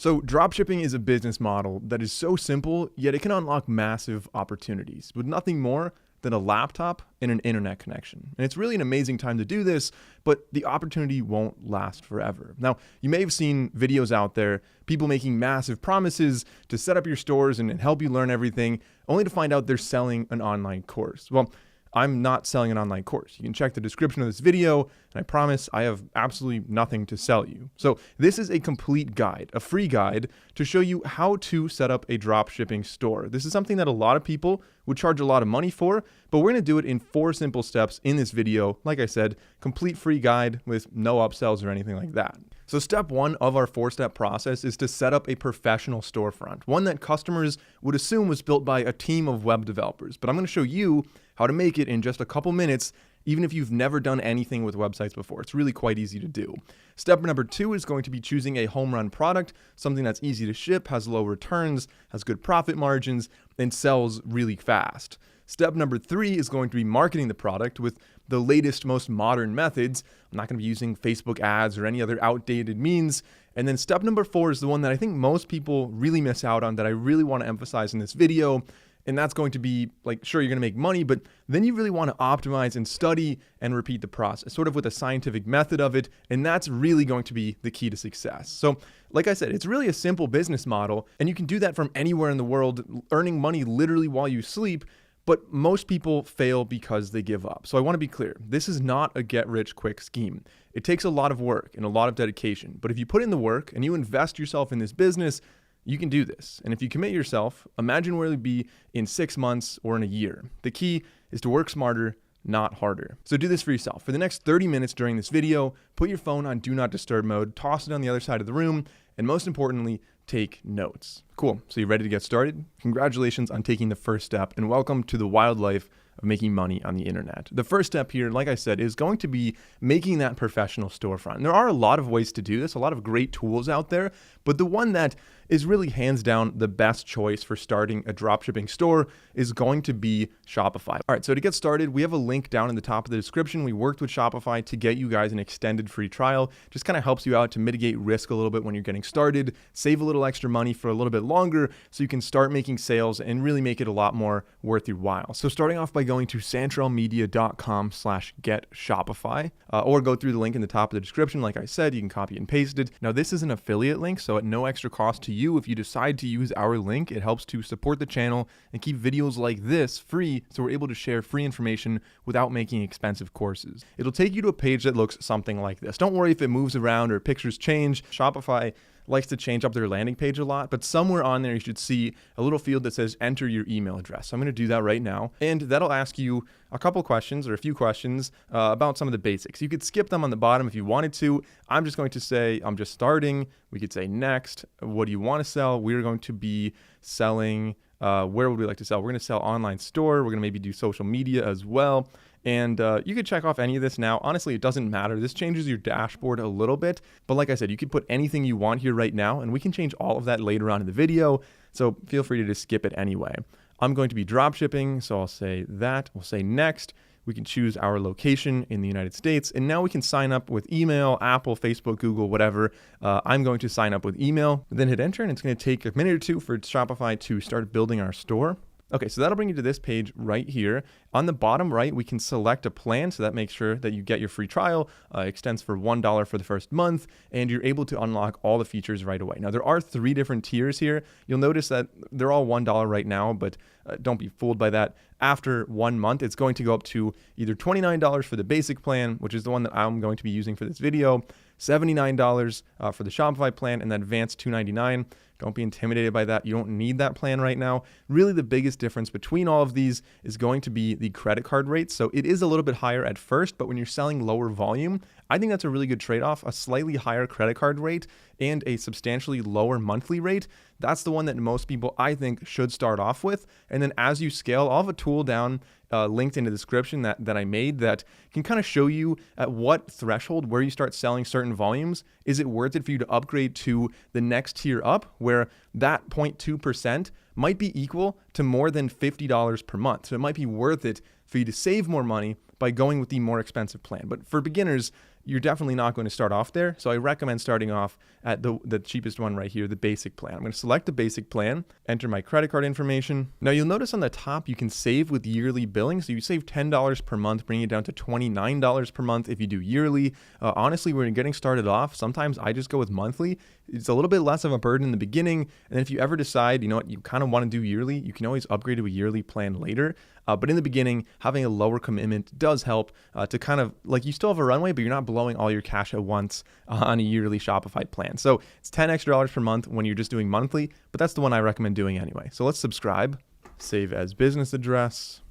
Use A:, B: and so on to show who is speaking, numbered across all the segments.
A: So dropshipping is a business model that is so simple, yet it can unlock massive opportunities with nothing more than a laptop and an internet connection. And it's really an amazing time to do this, but the opportunity won't last forever. Now, you may have seen videos out there, people making massive promises to set up your stores and help you learn everything, only to find out they're selling an online course. Well, I'm not selling an online course. You can check the description of this video, and I promise I have absolutely nothing to sell you. So this is a complete guide, a free guide to show you how to set up a dropshipping store. This is something that a lot of people would charge a lot of money for, but we're gonna do it in 4 simple steps in this video. Like I said, complete free guide with no upsells or anything like that. So step 1 of our 4-step process is to set up a professional storefront, one that customers would assume was built by a team of web developers. But I'm going to show you how to make it in just a couple minutes, even if you've never done anything with websites before. It's really quite easy to do. Step number 2 is going to be choosing a home run product, something that's easy to ship, has low returns, has good profit margins, and sells really fast. Step number 3 is going to be marketing the product with the latest, most modern methods. I'm not going to be using Facebook ads or any other outdated means. And then step number 4 is the one that I think most people really miss out on, that I really want to emphasize in this video. And that's going to be like, sure, you're going to make money, but then you really want to optimize and study and repeat the process, sort of with a scientific method of it. And that's really going to be the key to success. So like I said, it's really a simple business model, and you can do that from anywhere in the world, earning money literally while you sleep. But most people fail because they give up. So I want to be clear. This is not a get-rich-quick scheme. It takes a lot of work and a lot of dedication. But if you put in the work and you invest yourself in this business, you can do this. And if you commit yourself, imagine where you'll be in 6 months or in a year. The key is to work smarter, not harder. So do this for yourself. For the next 30 minutes during this video, put your phone on Do Not Disturb mode, toss it on the other side of the room, and most importantly, take notes. Cool. So you ready to get started? Congratulations on taking the first step, and welcome to the wild life of making money on the internet. The first step here, like I said, is going to be making that professional storefront. And there are a lot of ways to do this, a lot of great tools out there, but the one that is really hands down the best choice for starting a dropshipping store is going to be Shopify. All right, so to get started, we have a link down in the top of the description. We worked with Shopify to get you guys an extended free trial. Just kind of helps you out to mitigate risk a little bit when you're getting started, save a little extra money for a little bit longer so you can start making sales and really make it a lot more worth your while. So starting off by going to santralmedia.com/getshopify or go through the link in the top of the description. Like I said, you can copy and paste it. Now this is an affiliate link, so at no extra cost to you, if you decide to use our link, it helps to support the channel and keep videos like this free, so we're able to share free information without making expensive courses. It'll take you to a page that looks something like this. Don't worry if it moves around or pictures change. Shopify likes to change up their landing page a lot, but somewhere on there you should see a little field that says enter your email address. So I'm going to do that right now, and that'll ask you a couple questions or a few questions about some of the basics. You could skip them on the bottom if you wanted to. I'm just going to say I'm just starting. We could say next. What do you want to sell? We're going to be selling, where would we like to sell? We're going to sell online store. We're going to maybe do social media as well. And you could check off any of this now. Honestly, it doesn't matter. This changes your dashboard a little bit. But like I said, you can put anything you want here right now, and we can change all of that later on in the video. So feel free to just skip it anyway. I'm going to be drop shipping, so I'll say that. We'll say next. We can choose our location in the United States. And now we can sign up with email, Apple, Facebook, Google, whatever. I'm going to sign up with email, then hit enter, and it's going to take a minute or two for Shopify to start building our store. Okay, so that'll bring you to this page right here. On the bottom right, we can select a plan, so that makes sure that you get your free trial, extends for $1 for the first month, and you're able to unlock all the features right away. Now, there are 3 different tiers here. You'll notice that they're all $1 right now, but don't be fooled by that. After 1 month, it's going to go up to either $29 for the basic plan, which is the one that I'm going to be using for this video, $79 for the Shopify plan, and then advanced $299. Don't be intimidated by that. You don't need that plan right now. Really, the biggest difference between all of these is going to be the credit card rate. So it is a little bit higher at first, but when you're selling lower volume, I think that's a really good trade-off. A slightly higher credit card rate and a substantially lower monthly rate. That's the one that most people, I think, should start off with. And then as you scale, I'll have a tool down linked in the description that I made that can kind of show you at what threshold, where you start selling certain volumes, is it worth it for you to upgrade to the next tier up, where that 0.2% might be equal to more than $50 per month. So it might be worth it for you to save more money by going with the more expensive plan. But for beginners, you're definitely not going to start off there. So I recommend starting off at the cheapest one right here, the basic plan. I'm going to select the basic plan, enter my credit card information. Now you'll notice on the top, you can save with yearly billing. So you save $10 per month, bringing it down to $29 per month if you do yearly. Honestly, when you're getting started off, sometimes I just go with monthly. It's a little bit less of a burden in the beginning. And then if you ever decide, you know what, you kind of want to do yearly, you can always upgrade to a yearly plan later. But in the beginning, having a lower commitment does help to kind of like, you still have a runway, but you're not blowing all your cash at once on a yearly Shopify plan. So it's $10 extra per month when you're just doing monthly, but that's the one I recommend doing anyway. So let's subscribe, save as business address.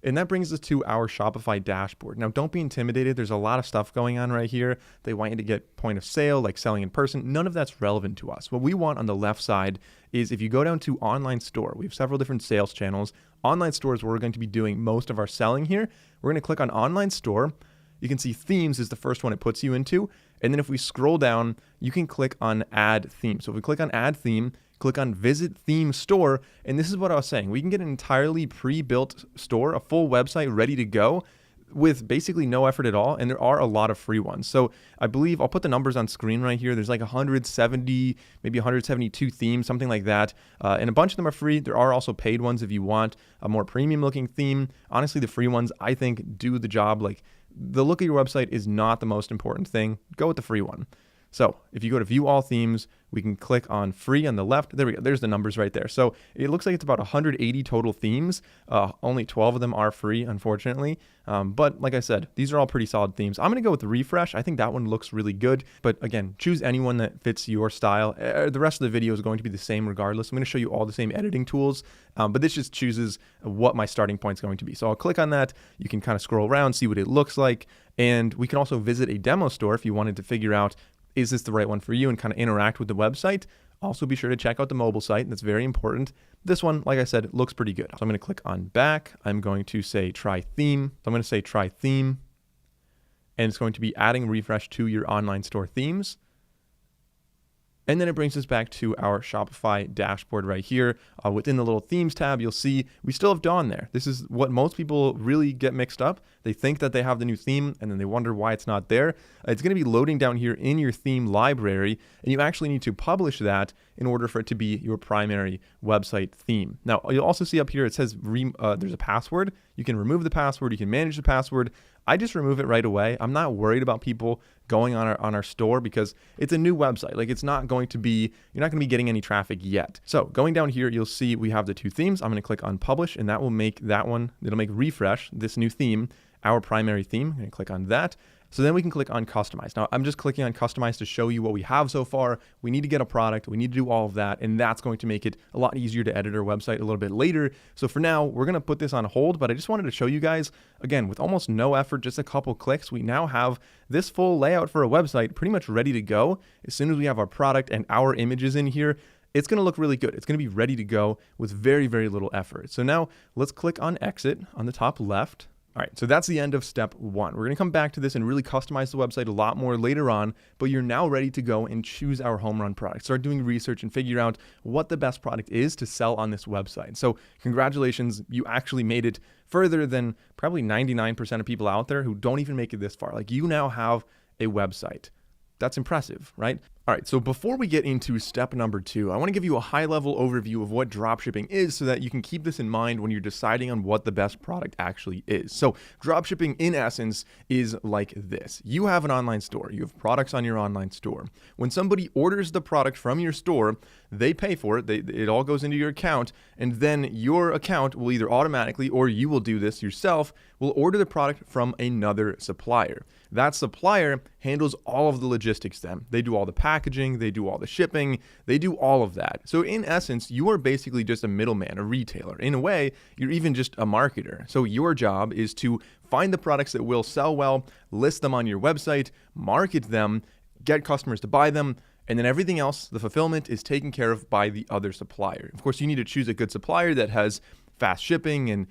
A: And that brings us to our Shopify dashboard. Now, don't be intimidated. There's a lot of stuff going on right here. They want you to get point of sale, like selling in person. None of that's relevant to us. What we want on the left side is if you go down to online store, we have several different sales channels. Online store is where we're going to be doing most of our selling here. We're going to click on online store. You can see themes is the first one it puts you into. And then if we scroll down, you can click on add theme. So if we click on add theme, click on visit theme store. And this is what I was saying. We can get an entirely pre-built store, a full website ready to go with basically no effort at all. And there are a lot of free ones. So I believe I'll put the numbers on screen right here. There's like 170, maybe 172 themes, something like that. And a bunch of them are free. There are also paid ones if you want a more premium looking theme. Honestly, the free ones, I think, do the job. Like, the look of your website is not the most important thing. Go with the free one. So if you go to view all themes, we can click on free on the left. There we go. There's the numbers right there. So it looks like it's about 180 total themes. Only 12 of them are free, unfortunately. But like I said, these are all pretty solid themes. I'm going to go with the refresh. I think that one looks really good. But again, choose anyone that fits your style. The rest of the video is going to be the same regardless. I'm going to show you all the same editing tools. But this just chooses what my starting point is going to be. So I'll click on that. You can kind of scroll around, see what it looks like. And we can also visit a demo store if you wanted to figure out, is this the right one for you, and kind of interact with the website. Also be sure to check out the mobile site. That's very important. This one, like I said, looks pretty good. So I'm going to click on back. I'm going to say try theme. So I'm going to say try theme. And it's going to be adding refresh to your online store themes. And then it brings us back to our Shopify dashboard right here. Within the little themes tab, you'll see we still have Dawn there. This is what most people really get mixed up. They think that they have the new theme and then they wonder why it's not there. It's going to be loading down here in your theme library, and you actually need to publish that in order for it to be your primary website theme. Now, you'll also see up here it says there's a password. You can remove the password. You can manage the password. I just remove it right away. I'm not worried about people going on our store because it's a new website. Like, it's not going to be, you're not going to be getting any traffic yet. So going down here, you'll see we have the two themes. I'm going to click on publish, and that will make that one, it'll make refresh, this new theme, our primary theme. I'm going to click on that. So then we can click on customize. Now I'm just clicking on customize to show you what we have so far. We need to get a product. We need to do all of that. And that's going to make it a lot easier to edit our website a little bit later. So for now, we're going to put this on hold, but I just wanted to show you guys, again, with almost no effort, just a couple clicks, we now have this full layout for a website pretty much ready to go. As soon as we have our product and our images in here, it's going to look really good. It's going to be ready to go with very, very little effort. So now let's click on exit on the top left. All right, so that's the end of step one. We're going to come back to this and really customize the website a lot more later on, but you're now ready to go and choose our home run product. Start doing research and figure out what the best product is to sell on this website. So congratulations, you actually made it further than probably 99% of people out there who don't even make it this far. Like, you now have a website. That's impressive, right? All right, so before we get into step number 2, I want to give you a high-level overview of what dropshipping is so that you can keep this in mind when you're deciding on what the best product actually is. So dropshipping, in essence, is like this. You have an online store. You have products on your online store. When somebody orders the product from your store, they pay for it. It all goes into your account, and then your account will either automatically, or you will do this yourself, will order the product from another supplier. That supplier handles all of the logistics then. They do all the packaging, they do all the shipping, they do all of that. So in essence, you are basically just a middleman, a retailer. In a way, you're even just a marketer. So your job is to find the products that will sell well, list them on your website, market them, get customers to buy them, and then everything else, the fulfillment, is taken care of by the other supplier. Of course, you need to choose a good supplier that has fast shipping and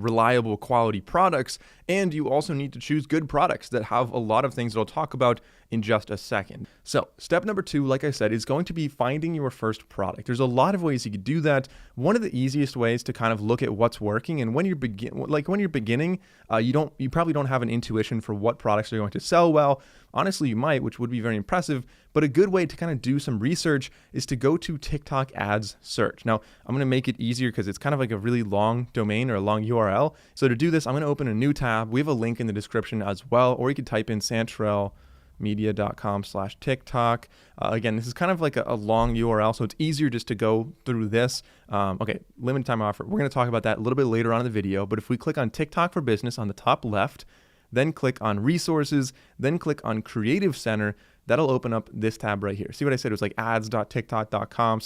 A: reliable quality products. And you also need to choose good products that have a lot of things that I'll talk about in just a second. So step number 2, like I said, is going to be finding your first product. There's a lot of ways you could do that. One of the easiest ways to kind of look at what's working, and when you're beginning, you probably don't have an intuition for what products are going to sell well. Honestly, you might, which would be very impressive, but a good way to kind of do some research is to go to TikTok ads search. Now, I'm going to make it easier because it's kind of like a really long domain or a long URL. So to do this, I'm going to open a new tab. We have a link in the description as well, or you could type in santrellmedia.com/TikTok. Again, this is kind of like a long URL, so it's easier just to go through this. Okay, limited time offer. We're going to talk about that a little bit later on in the video, but if we click on TikTok for Business on the top left, then click on Resources, then click on Creative Center, that'll open up this tab right here. See what I said? It was like ads.tiktok.com/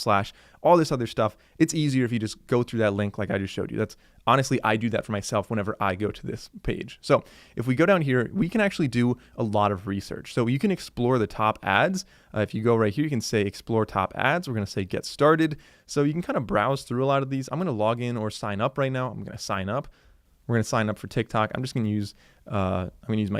A: all this other stuff. It's easier if you just go through that link like I just showed you. That's honestly, I do that for myself whenever I go to this page. So if we go down here, we can actually do a lot of research. So you can explore the top ads. If you go right here, you can say explore top ads. We're going to say get started. So you can kind of browse through a lot of these. I'm going to log in or sign up right now. I'm going to sign up. We're going to sign up for TikTok. I'm just going to use my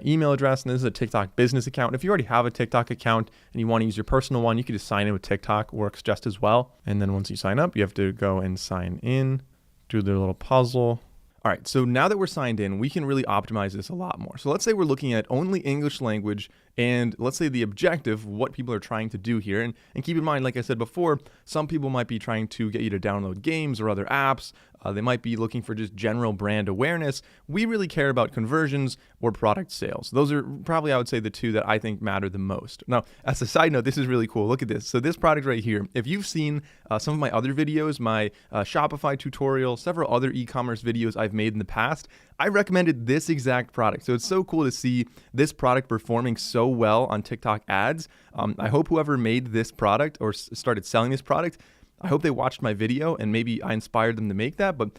A: email address, and this is a TikTok business account. If you already have a TikTok account and you want to use your personal one, you can just sign in with TikTok. Works just as well. And then once you sign up, you have to go and sign in, do the little puzzle. All right, so now that we're signed in, we can really optimize this a lot more. So let's say we're looking at only English language, and let's say the objective, what people are trying to do here. And keep in mind, like I said before, some people might be trying to get you to download games or other apps. They might be looking for just general brand awareness. We really care about conversions or product sales. Those are probably, I would say, the two that I think matter the most. Now, as a side note, this is really cool. Look at this. So this product right here, if you've seen some of my other videos, my Shopify tutorial, several other e-commerce videos I've made in the past, I recommended this exact product. So it's so cool to see this product performing so well on TikTok ads. I hope whoever made this product or started selling this product, I hope they watched my video and maybe I inspired them to make that. But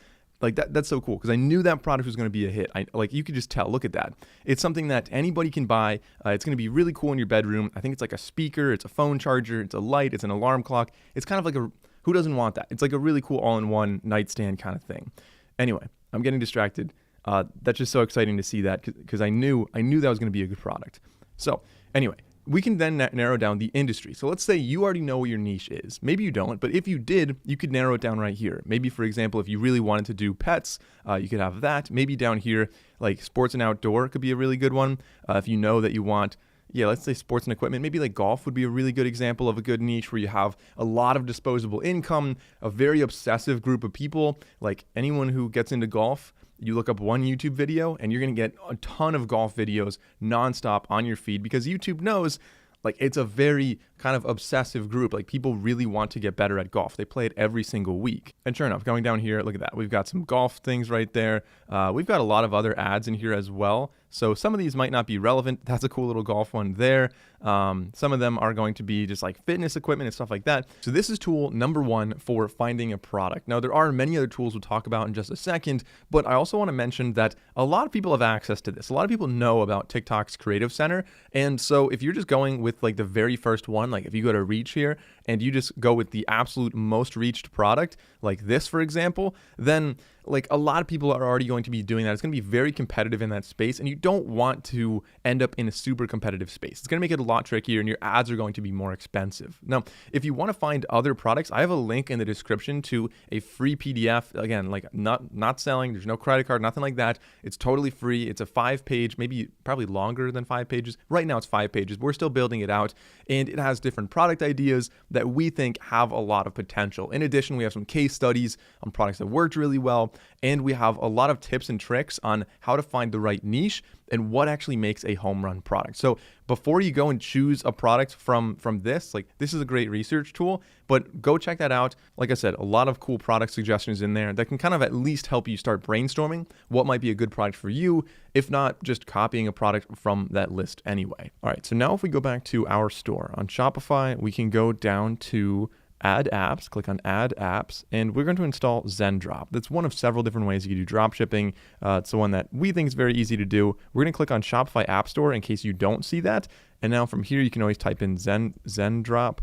A: like that's so cool because I knew that product was going to be a hit. Like you could just tell. Look at that. It's something that anybody can buy. It's going to be really cool in your bedroom. I think it's like a speaker, it's a phone charger, it's a light, it's an alarm clock. It's kind of like who doesn't want that? It's like a really cool all-in-one nightstand kind of thing. Anyway, I'm getting distracted. That's just so exciting to see that because I knew that was going to be a good product. So anyway, we can then narrow down the industry. So let's say you already know what your niche is. Maybe you don't, but if you did, you could narrow it down right here. Maybe, for example, if you really wanted to do pets, you could have that. Maybe down here, like sports and outdoor could be a really good one. If you know that you want, let's say sports and equipment, maybe like golf would be a really good example of a good niche where you have a lot of disposable income, a very obsessive group of people. Like anyone who gets into golf, you look up one YouTube video and you're going to get a ton of golf videos nonstop on your feed because YouTube knows like it's a very kind of obsessive group. Like people really want to get better at golf. They play it every single week. And sure enough, going down here, look at that. We've got some golf things right there. We've got a lot of other ads in here as well. So some of these might not be relevant. That's a cool little golf one there. Some of them are going to be just like fitness equipment and stuff like that. So this is tool number 1 for finding a product. Now there are many other tools we'll talk about in just a second, but I also want to mention that a lot of people have access to this. A lot of people know about TikTok's Creative Center. And so if you're just going with like the very first one, like if you go to reach here and you just go with the absolute most reached product, like this, for example, then like a lot of people are already going to be doing that. It's going to be very competitive in that space, and you don't want to end up in a super competitive space. It's going to make it a lot trickier, and your ads are going to be more expensive. Now, if you want to find other products, I have a link in the description to a free PDF. Again, like not selling, there's no credit card, nothing like that. It's totally free. It's a 5-page, maybe probably longer than 5 pages. Right now it's 5 pages. We're still building it out, and it has different product ideas that we think have a lot of potential. In addition, we have some case studies on products that worked really well, and we have a lot of tips and tricks on how to find the right niche and what actually makes a home run product. So before you go and choose a product from this, like this is a great research tool, but go check that out. Like I said, a lot of cool product suggestions in there that can kind of at least help you start brainstorming what might be a good product for you, if not just copying a product from that list anyway. All right, so now if we go back to our store on Shopify, we can go down to Add Apps, click on Add Apps, and we're going to install ZenDrop. That's one of several different ways you can do drop shipping. It's the one that we think is very easy to do. We're going to click on Shopify App Store in case you don't see that. And now from here, you can always type in ZenDrop.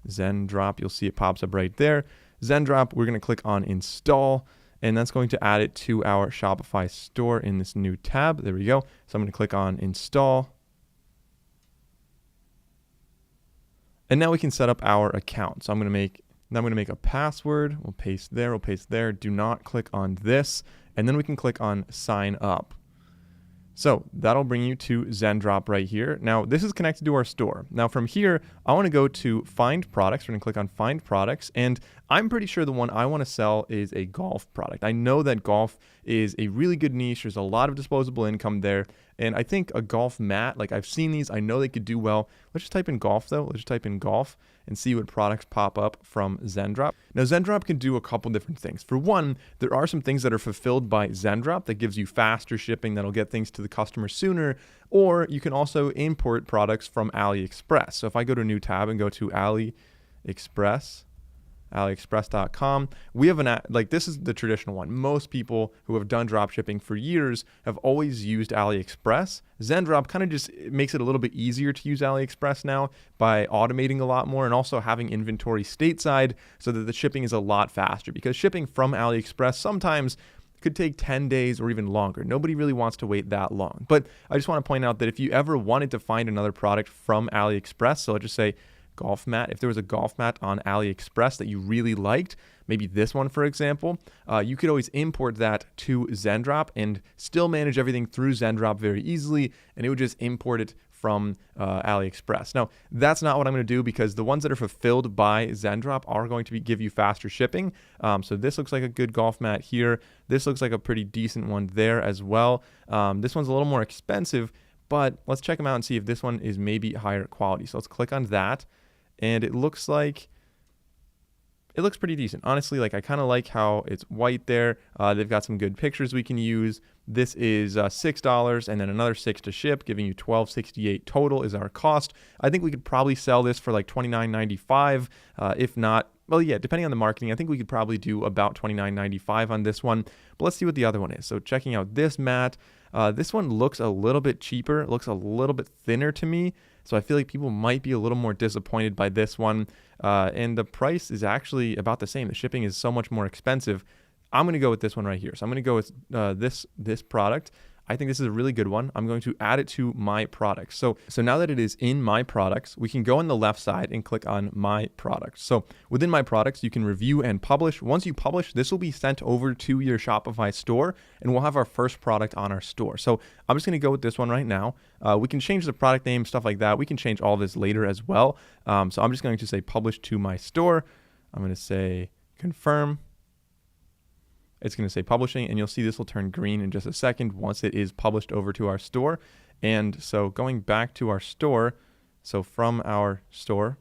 A: ZenDrop, you'll see it pops up right there. ZenDrop, we're going to click on Install, and that's going to add it to our Shopify store in this new tab. There we go. So I'm going to click on Install. And now we can set up our account. So I'm going to make a password. We'll paste there. Do not click on this. And then we can click on sign up. So that'll bring you to Zendrop right here. Now this is connected to our store. Now from here, I want to go to find products. We're going to click on find products. And I'm pretty sure the one I want to sell is a golf product. I know that golf is a really good niche. There's a lot of disposable income there. And I think a golf mat, like I've seen these, I know they could do well. Let's just type in golf though. Let's just type in golf and see what products pop up from Zendrop. Now Zendrop can do a couple different things. For one, there are some things that are fulfilled by Zendrop that gives you faster shipping that'll get things to the customer sooner, or you can also import products from AliExpress. So if I go to a new tab and go to aliexpress.com, we have this is the traditional one. Most people who have done drop shipping for years have always used AliExpress. Zendrop kind of just makes it a little bit easier to use AliExpress now by automating a lot more and also having inventory stateside so that the shipping is a lot faster, because shipping from AliExpress sometimes could take 10 days or even longer. Nobody really wants to wait that long. But I just want to point out that if you ever wanted to find another product from AliExpress, so let's just say golf mat, if there was a golf mat on AliExpress that you really liked, maybe this one, for example, you could always import that to Zendrop and still manage everything through Zendrop very easily, and it would just import it from AliExpress. Now, that's not what I'm going to do, because the ones that are fulfilled by Zendrop are going to give you faster shipping. So this looks like a good golf mat here. This looks like a pretty decent one there as well. This one's a little more expensive, but let's check them out and see if this one is maybe higher quality. So let's click on that. And it looks pretty decent. Honestly, like I kind of like how it's white there. They've got some good pictures we can use. This is $6 and then another $6 to ship, giving you $12.68 total is our cost. I think we could probably sell this for like $29.95. If not, well, yeah, depending on the marketing, I think we could probably do about $29.95 on this one. But let's see what the other one is. So checking out this mat, this one looks a little bit cheaper. It looks a little bit thinner to me. So I feel like people might be a little more disappointed by this one. And the price is actually about the same. The shipping is so much more expensive. I'm going to go with this one right here. So I'm going to go with this product. I think this is a really good one. I'm going to add it to my products. So now that it is in my products, we can go on the left side and click on my products. So within my products, you can review and publish. Once you publish, this will be sent over to your Shopify store, and we'll have our first product on our store. So I'm just going to go with this one right now. We can change the product name, stuff like that. We can change all this later as well. So I'm just going to say publish to my store. I'm going to say confirm. It's going to say publishing, and you'll see this will turn green in just a second once it is published over to our store. And so going back to our store, so from our store,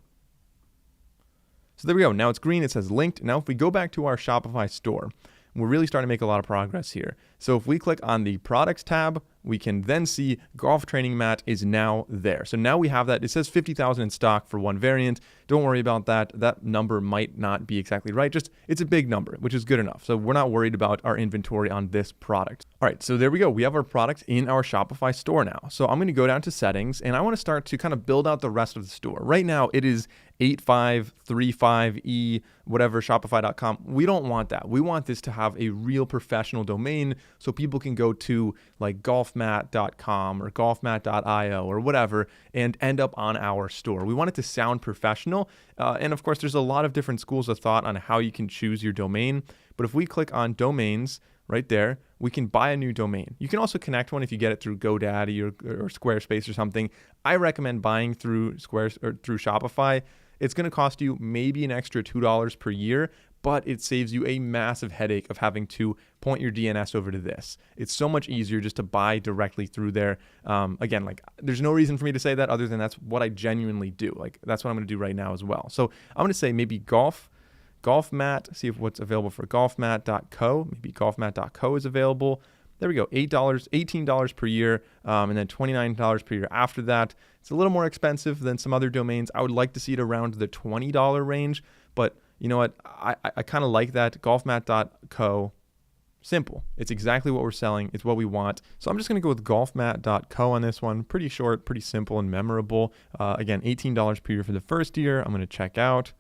A: so there we go. Now it's green. It says linked. Now if we go back to our Shopify store, we're really starting to make a lot of progress here. So if we click on the products tab, we can then see golf training mat is now there. So now we have that. It says 50,000 in stock for one variant. Don't worry about that. That number might not be exactly right. Just it's a big number, which is good enough. So we're not worried about our inventory on this product. All right, so there we go. We have our product in our Shopify store now. So I'm going to go down to settings, and I want to start to kind of build out the rest of the store. Right now it is 8535E, whatever, Shopify.com. We don't want that. We want this to have a real professional domain so people can go to like golfmat.com or golfmat.io or whatever and end up on our store. We want it to sound professional. And of course, there's a lot of different schools of thought on how you can choose your domain. But if we click on domains right there, we can buy a new domain. You can also connect one if you get it through GoDaddy or Squarespace or something. I recommend buying through through Shopify. It's going to cost you maybe an extra $2 per year, but it saves you a massive headache of having to point your DNS over to this. It's so much easier just to buy directly through there. Again, like there's no reason for me to say that other than that's what I genuinely do. Like that's what I'm going to do right now as well. So I'm going to say maybe golf mat, see if what's available for golfmat.co. Maybe golfmat.co is available. There we go, $18 per year, and then $29 per year after that. It's a little more expensive than some other domains. I would like to see it around the $20 range, but you know what? I kind of like that. Golfmat.co, simple. It's exactly what we're selling. It's what we want. So I'm just going to go with golfmat.co on this one. Pretty short, pretty simple, and memorable. Again, $18 per year for the first year. I'm going to check out,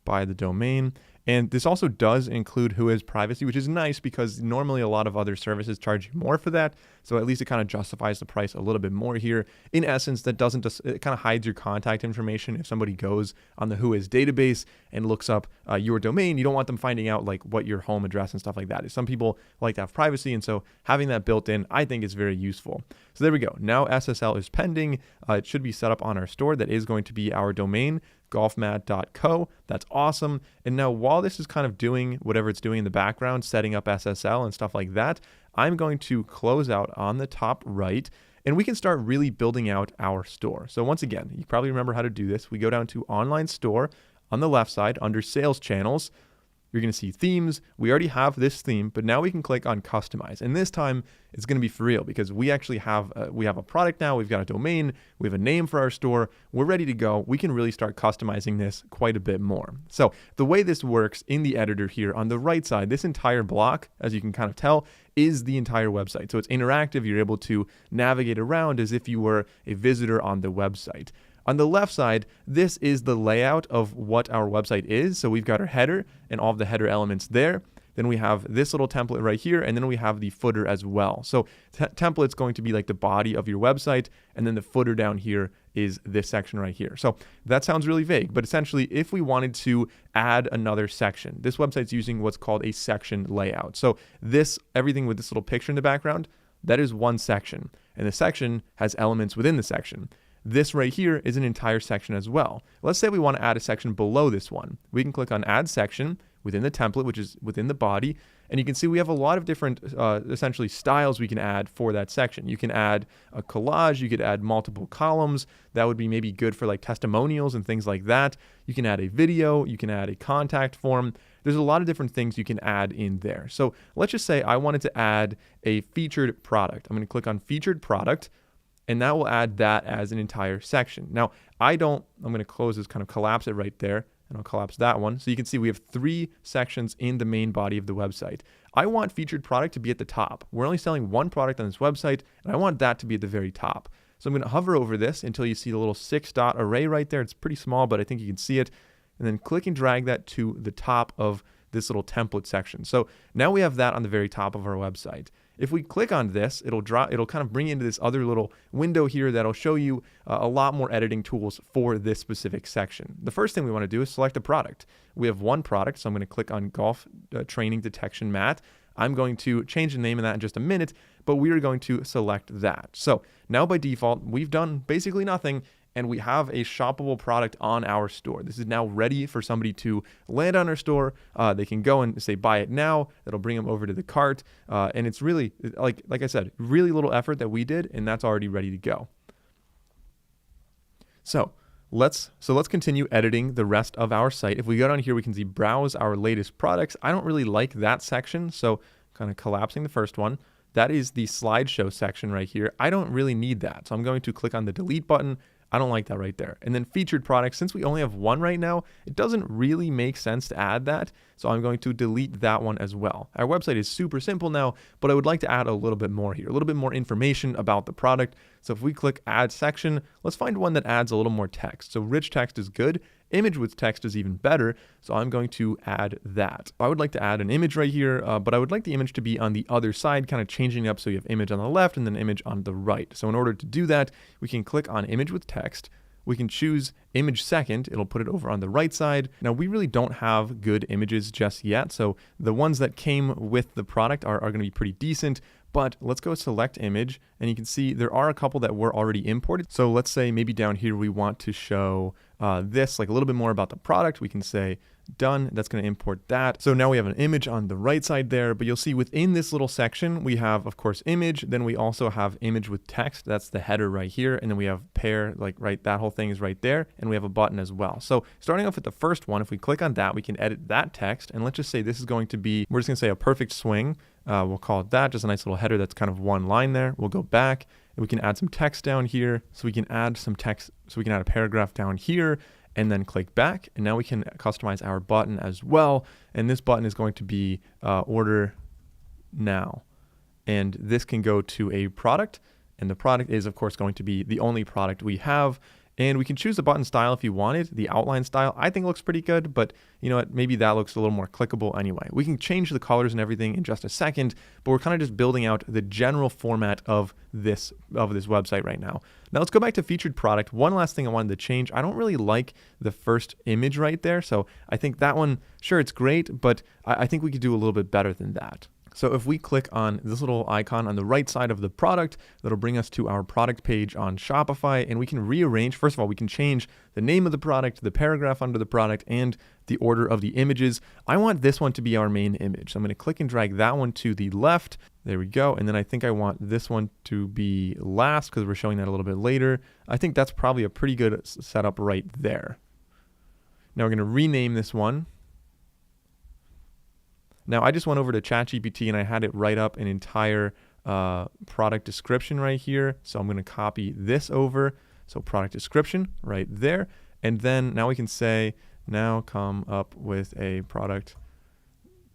A: buy the domain. And this also does include Whois privacy, which is nice because normally a lot of other services charge you more for that. So at least it kind of justifies the price a little bit more here. In essence, that doesn't just, it kind of hides your contact information. If somebody goes on the Whois database and looks up your domain, you don't want them finding out like what your home address and stuff like that is. Some people like to have privacy, and so having that built in, I think, is very useful. So there we go. Now SSL is pending. It should be set up on our store. That is going to be our domain, golfmad.co. That's awesome. And now while this is kind of doing whatever it's doing in the background, setting up SSL and stuff like that, I'm going to close out on the top right, and we can start really building out our store. So once again, you probably remember how to do this. We go down to Online Store on the left side under Sales Channels. You're going to see themes. We already have this theme, but now we can click on customize. And this time it's going to be for real because we actually have a product now. We've got a domain. We have a name for our store. We're ready to go. We can really start customizing this quite a bit more. So the way this works in the editor here on the right side, this entire block, as you can kind of tell, is the entire website. So it's interactive. You're able to navigate around as if you were a visitor on the website. On the left side, this is the layout of what our website is. So we've got our header and all of the header elements there. Then we have this little template right here, and then we have the footer as well. So template's going to be like the body of your website, and then the footer down here is this section right here. So that sounds really vague, but essentially if we wanted to add another section, this website's using what's called a section layout. So everything with this little picture in the background, that is one section, and the section has elements within the section. This right here is an entire section as well. Let's say we want to add a section below this one. We can click on Add Section within the template, which is within the body, and you can see we have a lot of different essentially styles we can add for that section. You can add a collage, you could add multiple columns. That would be maybe good for like testimonials and things like that. You can add a video, you can add a contact form. There's a lot of different things you can add in there. So let's just say I wanted to add a featured product. I'm going to click on Featured Product, and that will add that as an entire section. Now, I'm going to close this, kind of collapse it right there, and I'll collapse that one. So you can see we have 3 sections in the main body of the website. I want featured product to be at the top. We're only selling one product on this website, and I want that to be at the very top. So I'm going to hover over this until you see the little 6-dot array right there. It's pretty small, but I think you can see it. And then click and drag that to the top of this little template section. So now we have that on the very top of our website. If we click on this, it'll kind of bring you into this other little window here that'll show you a lot more editing tools for this specific section. The first thing we want to do is select a product. We have one product, so I'm going to click on Golf Training Detection Mat. I'm going to change the name of that in just a minute, but we are going to select that. So now by default, we've done basically nothing, and we have a shoppable product on our store. This is now ready for somebody to land on our store. They can go and say, buy it now. That'll bring them over to the cart. And it's really, like I said, really little effort that we did, and that's already ready to go. So let's continue editing the rest of our site. If we go down here, we can see browse our latest products. I don't really like that section, so kind of collapsing the first one. That is the slideshow section right here. I don't really need that. So I'm going to click on the delete button. I don't like that right there. And then featured products, since we only have one right now, it doesn't really make sense to add that. So I'm going to delete that one as well. Our website is super simple now, but I would like to add a little bit more here, a little bit more information about the product. So if we click add section, let's find one that adds a little more text. So rich text is good. Image with text is even better, so I'm going to add that. I would like to add an image right here, but I would like the image to be on the other side, kind of changing it up so you have image on the left and then image on the right. So in order to do that, we can click on image with text. We can choose image second. It'll put it over on the right side. Now, we really don't have good images just yet, so the ones that came with the product are going to be pretty decent. But let's go select image, and you can see there are a couple that were already imported. So let's say maybe down here we want to show this, like a little bit more about the product. We can say done. That's going to import that. So now we have an image on the right side there, but you'll see within this little section, we have, of course, image. Then we also have image with text. That's the header right here. And then we have pair, like right, that whole thing is right there. And we have a button as well. So starting off with the first one, if we click on that, we can edit that text. And let's just say this is going to be, we're just going to say a perfect swing. We'll call it that, just a nice little header that's kind of one line there. We'll go back and we can add some text down here. So we can add some text, so we can add a paragraph down here and then click back. And now we can customize our button as well. And this button is going to be order now. And this can go to a product. And the product is, of course, going to be the only product we have. And we can choose the button style if you wanted. The outline style, I think looks pretty good, but you know what, maybe that looks a little more clickable anyway. We can change the colors and everything in just a second, but we're kind of just building out the general format of this website right now. Now let's go back to featured product. One last thing I wanted to change. I don't really like the first image right there. So I think that one, sure, it's great, but I think we could do a little bit better than that. So if we click on this little icon on the right side of the product, that'll bring us to our product page on Shopify, and we can rearrange. First of all, we can change the name of the product, the paragraph under the product, and the order of the images. I want this one to be our main image. So I'm going to click and drag that one to the left. There we go. And then I think I want this one to be last because we're showing that a little bit later. I think that's probably a pretty good setup right there. Now we're going to rename this one. Now, I just went over to ChatGPT and I had it write up an entire product description right here. So I'm going to copy this over. So product description right there. And then now we can say, now come up with a product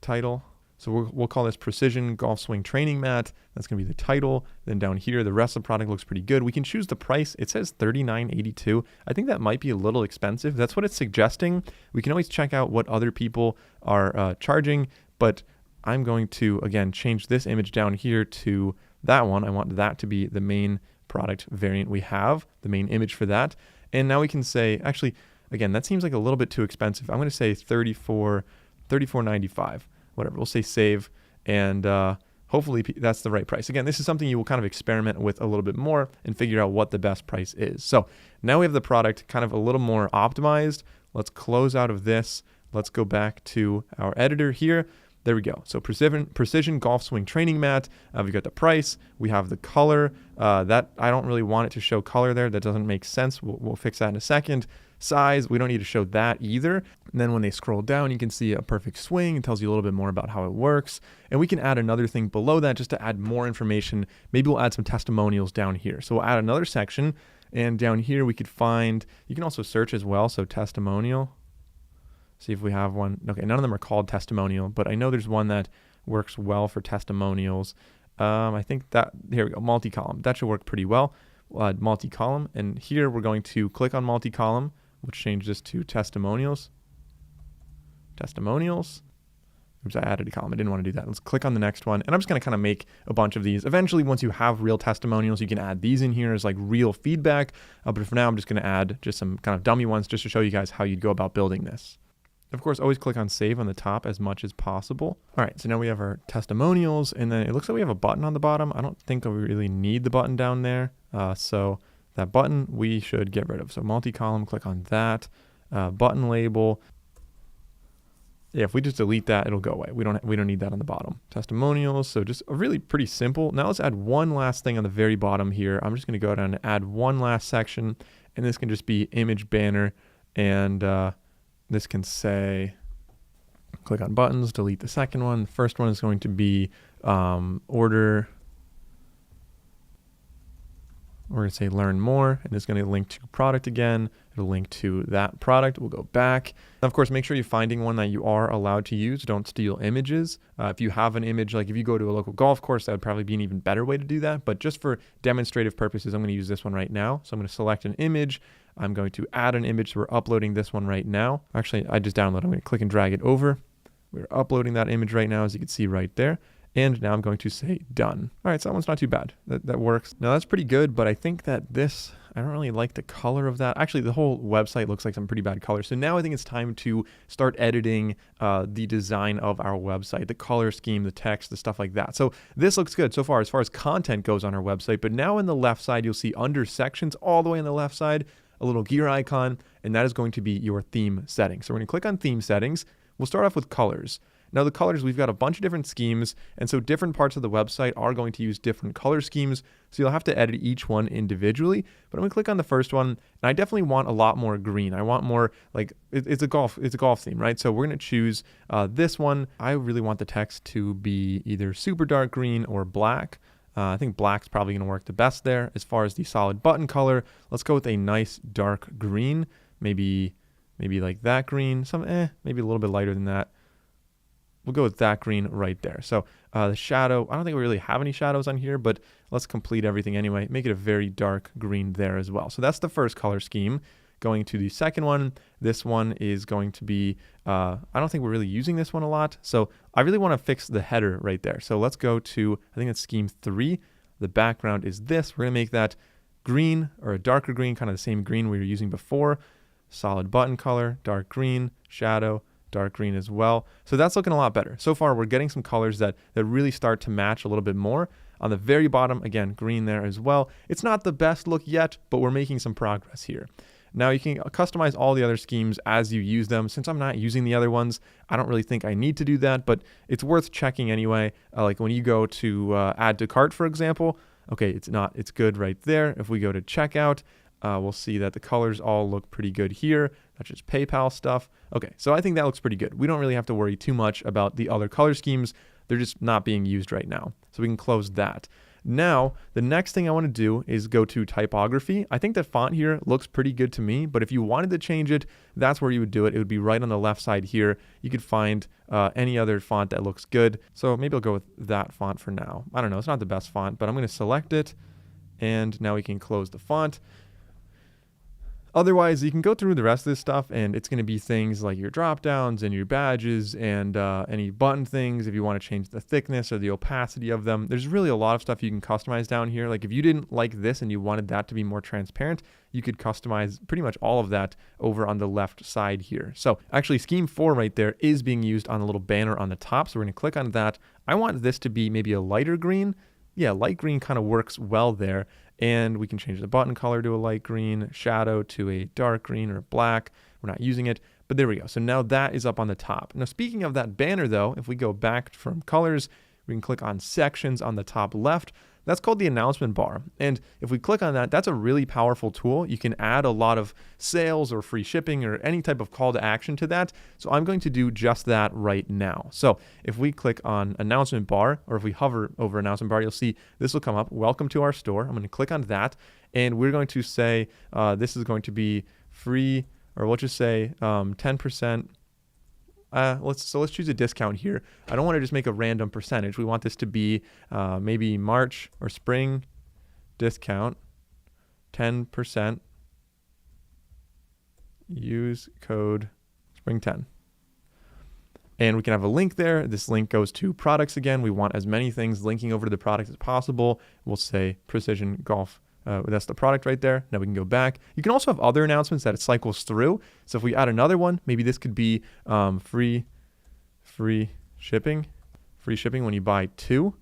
A: title. So we'll call this Precision Golf Swing Training Mat. That's going to be the title. Then down here, the rest of the product looks pretty good. We can choose the price. It says $39.82. I think that might be a little expensive. That's what it's suggesting. We can always check out what other people are charging. But I'm going to, again, change this image down here to that one. I want that to be the main product variant we have, the main image for that. And now we can say, actually, again, that seems like a little bit too expensive. I'm going to say $34.95, whatever. We'll say save, and hopefully that's the right price. Again, this is something you will kind of experiment with a little bit more and figure out what the best price is. So now we have the product kind of a little more optimized. Let's close out of this. Let's go back to our editor here. There we go. So precision golf swing training mat. We've got the price. We have the color. That I don't really want it to show color there. That doesn't make sense. We'll fix that in a second. Size, we don't need to show that either. And then when they scroll down, you can see a perfect swing. It tells you a little bit more about how it works. And we can add another thing below that just to add more information. Maybe we'll add some testimonials down here. So we'll add another section. And down here we could find, you can also search as well. So testimonial. See if we have one. Okay, none of them are called testimonial, but I know there's one that works well for testimonials. I think that, here we go, multi-column. That should work pretty well. We'll add multi-column, and here we're going to click on multi-column, which change this to testimonials. Testimonials. Oops, I added a column. I didn't want to do that. Let's click on the next one, and I'm just going to kind of make a bunch of these. Eventually, once you have real testimonials, you can add these in here as like real feedback, but for now, I'm just going to add just some kind of dummy ones just to show you guys how you'd go about building this. Of course, always click on save on the top as much as possible. All right, so now we have our testimonials, and then it looks like we have a button on the bottom. I don't think we really need the button down there. So that button we should get rid of. So multi-column, click on that. Button label. Yeah, if we just delete that, it'll go away. We don't need that on the bottom. Testimonials, so just really pretty simple. Now let's add one last thing on the very bottom here. I'm just gonna go down and add one last section, and this can just be image banner, and this can say, click on buttons, delete the second one. The first one is going to be order. We're going to say learn more, and it's going to link to product again. It'll link to that product. We'll go back. Of course, make sure you're finding one that you are allowed to use. Don't steal images. If you have an image, like if you go to a local golf course, that would probably be an even better way to do that. But just for demonstrative purposes, I'm going to use this one right now. So I'm going to select an image. I'm going to add an image. So we're uploading this one right now. Actually, I just downloaded. I'm going to click and drag it over. We're uploading that image right now, as you can see right there. And now I'm going to say done. All right, so that one's not too bad. That works. Now that's pretty good, but I think that this, I don't really like the color of that. Actually, the whole website looks like some pretty bad colors. So now I think it's time to start editing the design of our website, the color scheme, the text, the stuff like that. So this looks good so far as content goes on our website. But now in the left side, you'll see under sections all the way on the left side, a little gear icon, and that is going to be your theme settings. So we're going to click on theme settings. We'll start off with colors. Now the colors, we've got a bunch of different schemes, and so different parts of the website are going to use different color schemes, so you'll have to edit each one individually. But I'm gonna click on the first one, and I definitely want a lot more green. I want more, like, it's a golf theme, right? So we're gonna choose this one. I really want the text to be either super dark green or black. I think black's probably gonna work the best there. As far as the solid button color, let's go with a nice dark green, maybe like that green, maybe a little bit lighter than that. we'll go with that green right there. So the shadow, I don't think we really have any shadows on here, but let's complete everything anyway. Make it a very dark green there as well. So that's the first color scheme. Going to the second one, this one is going to be, I don't think we're really using this one a lot. So I really want to fix the header right there. So let's go to, I think it's scheme 3. The background is this. We're going to make that green or a darker green, kind of the same green we were using before. Solid button color, dark green, shadow, dark green as well. So that's looking a lot better. So far, we're getting some colors that really start to match a little bit more. On the very bottom, again, green there as well. It's not the best look yet, but we're making some progress here. Now you can customize all the other schemes as you use them. Since I'm not using the other ones, I don't really think I need to do that, but it's worth checking anyway. Like when you go to add to cart, for example, okay, it's good right there. If we go to checkout, we'll see that the colors all look pretty good here. That's just PayPal stuff. Okay, so I think that looks pretty good. We don't really have to worry too much about the other color schemes. They're just not being used right now. So we can close that. Now, the next thing I want to do is go to typography. I think the font here looks pretty good to me, but if you wanted to change it, that's where you would do it. It would be right on the left side here. You could find any other font that looks good. So maybe I'll go with that font for now. I don't know, it's not the best font, but I'm going to select it. And now we can close the font. Otherwise, you can go through the rest of this stuff, and it's going to be things like your drop downs and your badges and any button things if you want to change the thickness or the opacity of them. There's really a lot of stuff you can customize down here. Like if you didn't like this and you wanted that to be more transparent, you could customize pretty much all of that over on the left side here. So actually scheme 4 right there is being used on a little banner on the top. So we're going to click on that. I want this to be maybe a lighter green. Yeah, light green kind of works well there. And we can change the button color to a light green, shadow to a dark green or black. We're not using it, but there we go. So now that is up on the top. Now, speaking of that banner though, if we go back from colors, we can click on sections on the top left. That's called the announcement bar. And if we click on that, that's a really powerful tool. You can add a lot of sales or free shipping or any type of call to action to that. So I'm going to do just that right now. So if we click on announcement bar, or if we hover over announcement bar, you'll see this will come up. Welcome to our store. I'm going to click on that. And we're going to say this is going to be free, or we'll just say 10%. Let's choose a discount here. I don't want to just make a random percentage. We want this to be maybe March or spring discount, 10%. Use code spring10. And we can have a link there. This link goes to products again. We want as many things linking over to the product as possible. We'll say Precision Golf. That's the product right there. Now we can go back. You can also have other announcements that it cycles through. So if we add another one, maybe this could be free shipping when you buy 2.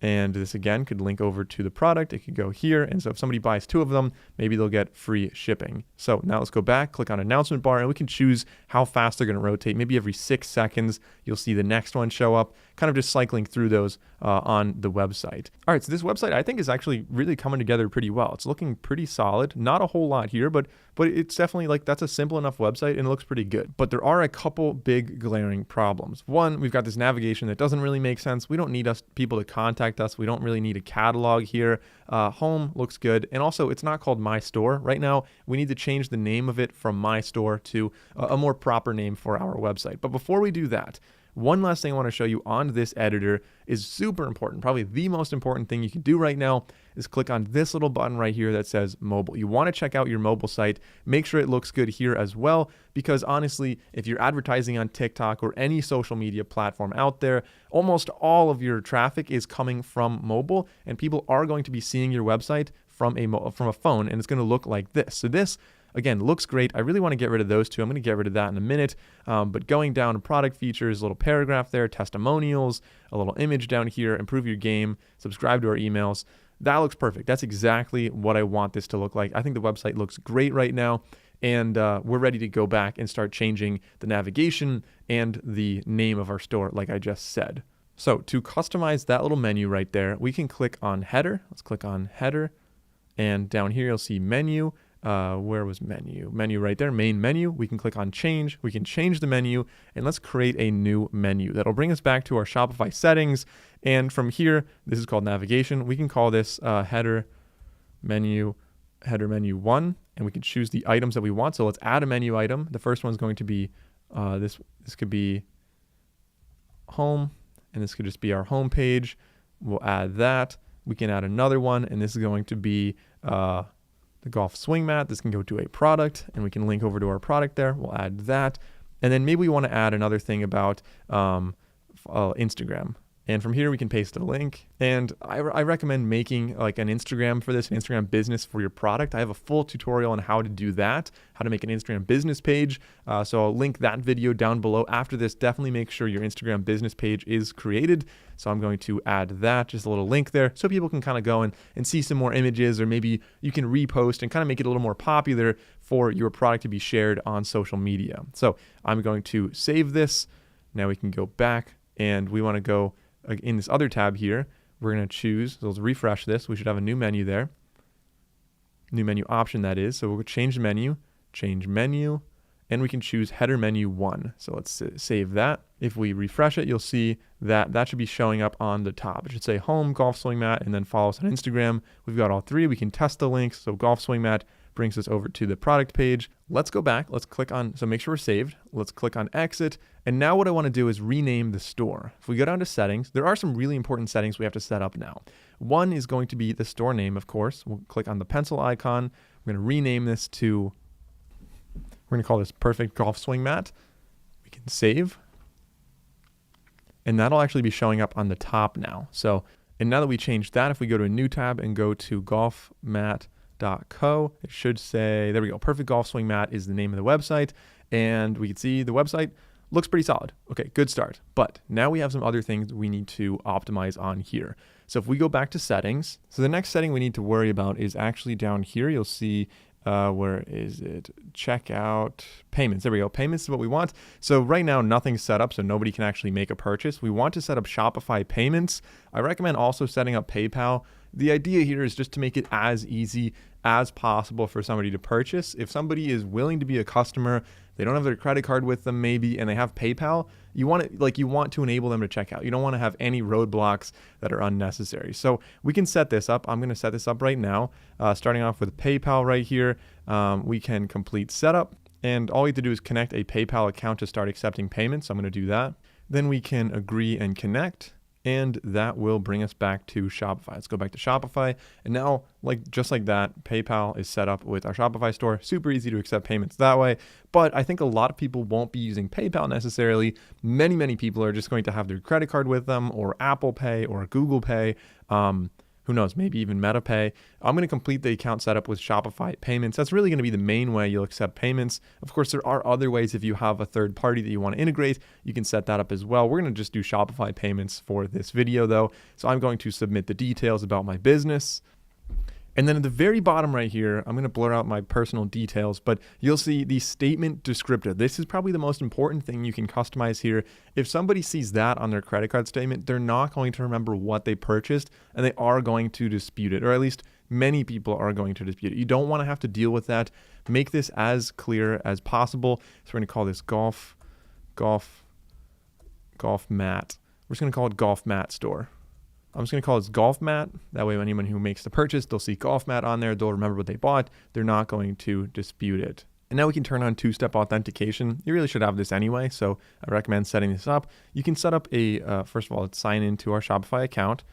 A: And this again could link over to the product. It could go here. And so if somebody buys 2 of them, maybe they'll get free shipping. So now let's go back, click on announcement bar, and we can choose how fast they're going to rotate. Maybe every 6 seconds, you'll see the next one show up, kind of just cycling through those on the website. All right, so this website I think is actually really coming together pretty well. It's looking pretty solid. Not a whole lot here, but it's definitely like that's a simple enough website and it looks pretty good. But there are a couple big glaring problems. One, we've got this navigation that doesn't really make sense. We don't need people to contact us. We don't really need a catalog here. Home looks good. And also it's not called My Store. Right now, we need to change the name of it from My Store to a more proper name for our website. But before we do that, one last thing I want to show you on this editor is super important. Probably the most important thing you can do right now is click on this little button right here that says mobile. You want to check out your mobile site. Make sure it looks good here as well, because honestly, if you're advertising on TikTok or any social media platform out there, almost all of your traffic is coming from mobile, and people are going to be seeing your website from a phone, and it's going to look like this. So this, again, looks great. I really want to get rid of those two. I'm going to get rid of that in a minute. But going down to product features, a little paragraph there, testimonials, a little image down here, improve your game, subscribe to our emails. That looks perfect. That's exactly what I want this to look like. I think the website looks great right now. And we're ready to go back and start changing the navigation and the name of our store, like I just said. So to customize that little menu right there, we can click on header. Let's click on header. And down here, you'll see menu. Where was menu? Menu right there, main menu. We can click on change. We can change the menu, and let's create a new menu. That'll bring us back to our Shopify settings. And from here, this is called navigation. We can call this header menu 1, and we can choose the items that we want. So let's add a menu item. The first one's going to be, this could be home, and this could just be our home page. We'll add that. We can add another one, and this is going to be the golf swing mat. This can go to a product, and we can link over to our product there. We'll add that. And then maybe we want to add another thing about Instagram. And from here, we can paste a link. And I recommend making like an Instagram for this, an Instagram business for your product. I have a full tutorial on how to do that, how to make an Instagram business page. So I'll link that video down below. After this, definitely make sure your Instagram business page is created. So I'm going to add that, just a little link there, so people can kind of go and see some more images, or maybe you can repost and kind of make it a little more popular for your product to be shared on social media. So I'm going to save this. Now we can go back, and we want to go in this other tab here. We're going to choose, so let's refresh this. We should have a new menu there. New menu option, that is. So we'll change menu, and we can choose header menu 1. So let's save that. If we refresh it, you'll see that should be showing up on the top. It should say home, golf swing mat, and then follow us on Instagram. We've got all three. We can test the links. So golf swing mat brings us over to the product page. Let's go back. Let's click on, so make sure we're saved. Let's click on exit. And now what I want to do is rename the store. If we go down to settings, there are some really important settings we have to set up now. One is going to be the store name, of course. We'll click on the pencil icon. We're going to rename this to, we're going to call this Perfect Golf Swing Mat. We can save. And that'll actually be showing up on the top now. So, and now that we changed that, if we go to a new tab and go to golfmat.co, it should say, there we go, Perfect Golf Swing Mat is the name of the website. And we can see the website looks pretty solid. Okay, good start. But now we have some other things we need to optimize on here. So if we go back to settings, so the next setting we need to worry about is actually down here. You'll see, where is it? Checkout, payments. There we go. Payments is what we want. So right now, nothing's set up, so nobody can actually make a purchase. We want to set up Shopify payments. I recommend also setting up PayPal. The idea here is just to make it as easy as possible for somebody to purchase. If somebody is willing to be a customer, they don't have their credit card with them maybe, and they have PayPal, you want to enable them to check out. You don't want to have any roadblocks that are unnecessary. So we can set this up. I'm going to set this up right now. Starting off with PayPal right here, we can complete setup, and all we have to do is connect a PayPal account to start accepting payments. So I'm going to do that. Then we can agree and connect, and that will bring us back to Shopify. Let's go back to Shopify. And now, just like that, PayPal is set up with our Shopify store. Super easy to accept payments that way. But I think a lot of people won't be using PayPal necessarily. Many, many people are just going to have their credit card with them, or Apple Pay, or Google Pay. Who knows, maybe even MetaPay. I'm going to complete the account setup with Shopify payments. That's really going to be the main way you'll accept payments. Of course, there are other ways. If you have a third party that you want to integrate, you can set that up as well. We're going to just do Shopify payments for this video though. So I'm going to submit the details about my business. And then at the very bottom right here, I'm going to blur out my personal details, but you'll see the statement descriptor. This is probably the most important thing you can customize here. If somebody sees that on their credit card statement, they're not going to remember what they purchased, and they are going to dispute it, or at least many people are going to dispute it. You don't want to have to deal with that. Make this as clear as possible. So we're going to call this golf mat. We're just going to call it golf mat store. I'm just going to call this golf mat. That way, anyone who makes the purchase, they'll see golf mat on there. They'll remember what they bought. They're not going to dispute it. And now we can turn on two-step authentication. You really should have this anyway, so I recommend setting this up. You can set up first of all, let's sign into our Shopify account.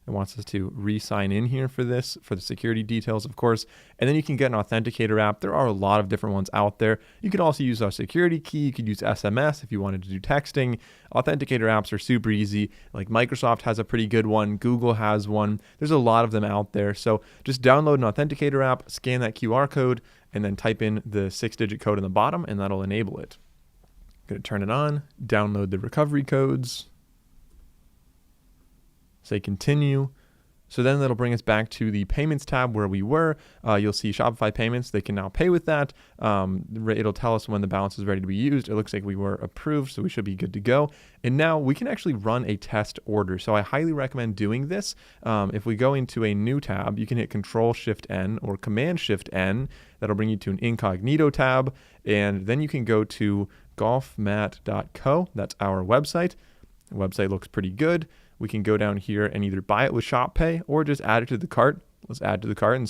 A: It wants us to re-sign in here for this, for the security details, of course. And then you can get an authenticator app. There are a lot of different ones out there. You could also use our security key. You could use SMS if you wanted to do texting. Authenticator apps are super easy. Like Microsoft has a pretty good one. Google has one. There's a lot of them out there. So just download an authenticator app, scan that QR code, and then type in the 6-digit code in the bottom, and that'll enable it. Going to turn it on, download the recovery codes. Say continue. So then that'll bring us back to the payments tab where we were. You'll see Shopify payments. They can now pay with that. It'll tell us when the balance is ready to be used. It looks like we were approved, so we should be good to go. And now we can actually run a test order. So I highly recommend doing this. If we go into a new tab, you can hit Control-Shift-N or Command-Shift-N. That'll bring you to an incognito tab. And then you can go to golfmat.co. That's our website. The website looks pretty good. We can go down here and either buy it with Shop Pay or just add it to the cart. Let's add to the cart and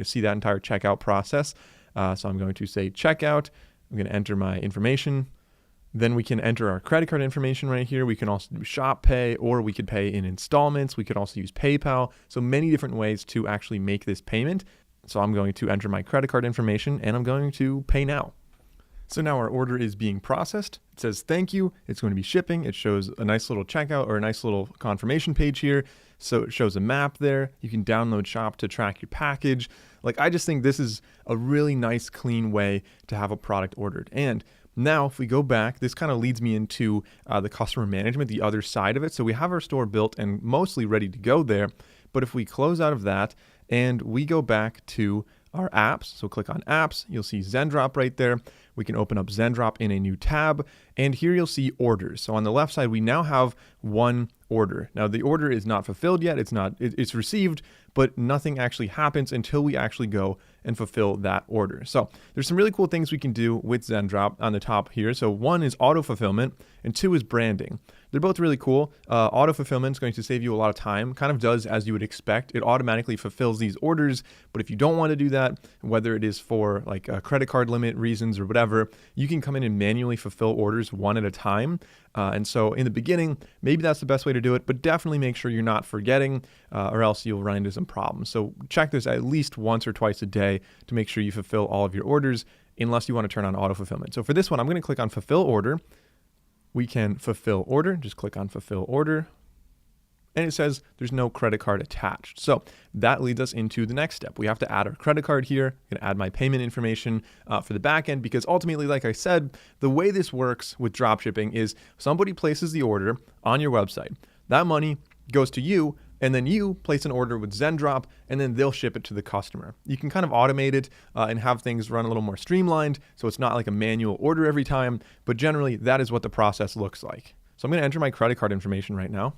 A: see that entire checkout process. So I'm going to say checkout. I'm going to enter my information. Then we can enter our credit card information right here. We can also do Shop Pay, or we could pay in installments. We could also use PayPal. So many different ways to actually make this payment. So I'm going to enter my credit card information and I'm going to pay now. So now our order is being processed. It says thank you. It's going to be shipping. It shows a nice little checkout or a nice little confirmation page here. So it shows a map there. You can download Shop to track your package. Like, I just think this is a really nice, clean way to have a product ordered. And now if we go back, this kind of leads me into the customer management, the other side of it. So we have our store built and mostly ready to go there. But if we close out of that and we go back to our apps, so click on apps, you'll see ZenDrop right there. We can open up ZenDrop in a new tab, and here you'll see orders. So on the left side, we now have one order. Now the order is not fulfilled yet. It's received, but nothing actually happens until we actually go and fulfill that order. So there's some really cool things we can do with ZenDrop on the top here. So one is auto fulfillment and two is branding. They're both really cool. Auto fulfillment is going to save you a lot of time, kind of does as you would expect. It automatically fulfills these orders, but if you don't want to do that, whether it is for like a credit card limit reasons or whatever, you can come in and manually fulfill orders one at a time. And so in the beginning, maybe that's the best way to do it, but definitely make sure you're not forgetting or else you'll run into some problems. So check this at least once or twice a day to make sure you fulfill all of your orders, unless you want to turn on auto fulfillment. So for this one, I'm going to click on fulfill order. We can fulfill order, just click on fulfill order. And it says there's no credit card attached. So that leads us into the next step. We have to add our credit card here. I'm gonna add my payment information for the back end, because ultimately, like I said, the way this works with dropshipping is somebody places the order on your website. That money goes to you, and then you place an order with ZenDrop, and then they'll ship it to the customer. You can kind of automate it and have things run a little more streamlined, so it's not like a manual order every time, but generally that is what the process looks like. So I'm gonna enter my credit card information right now.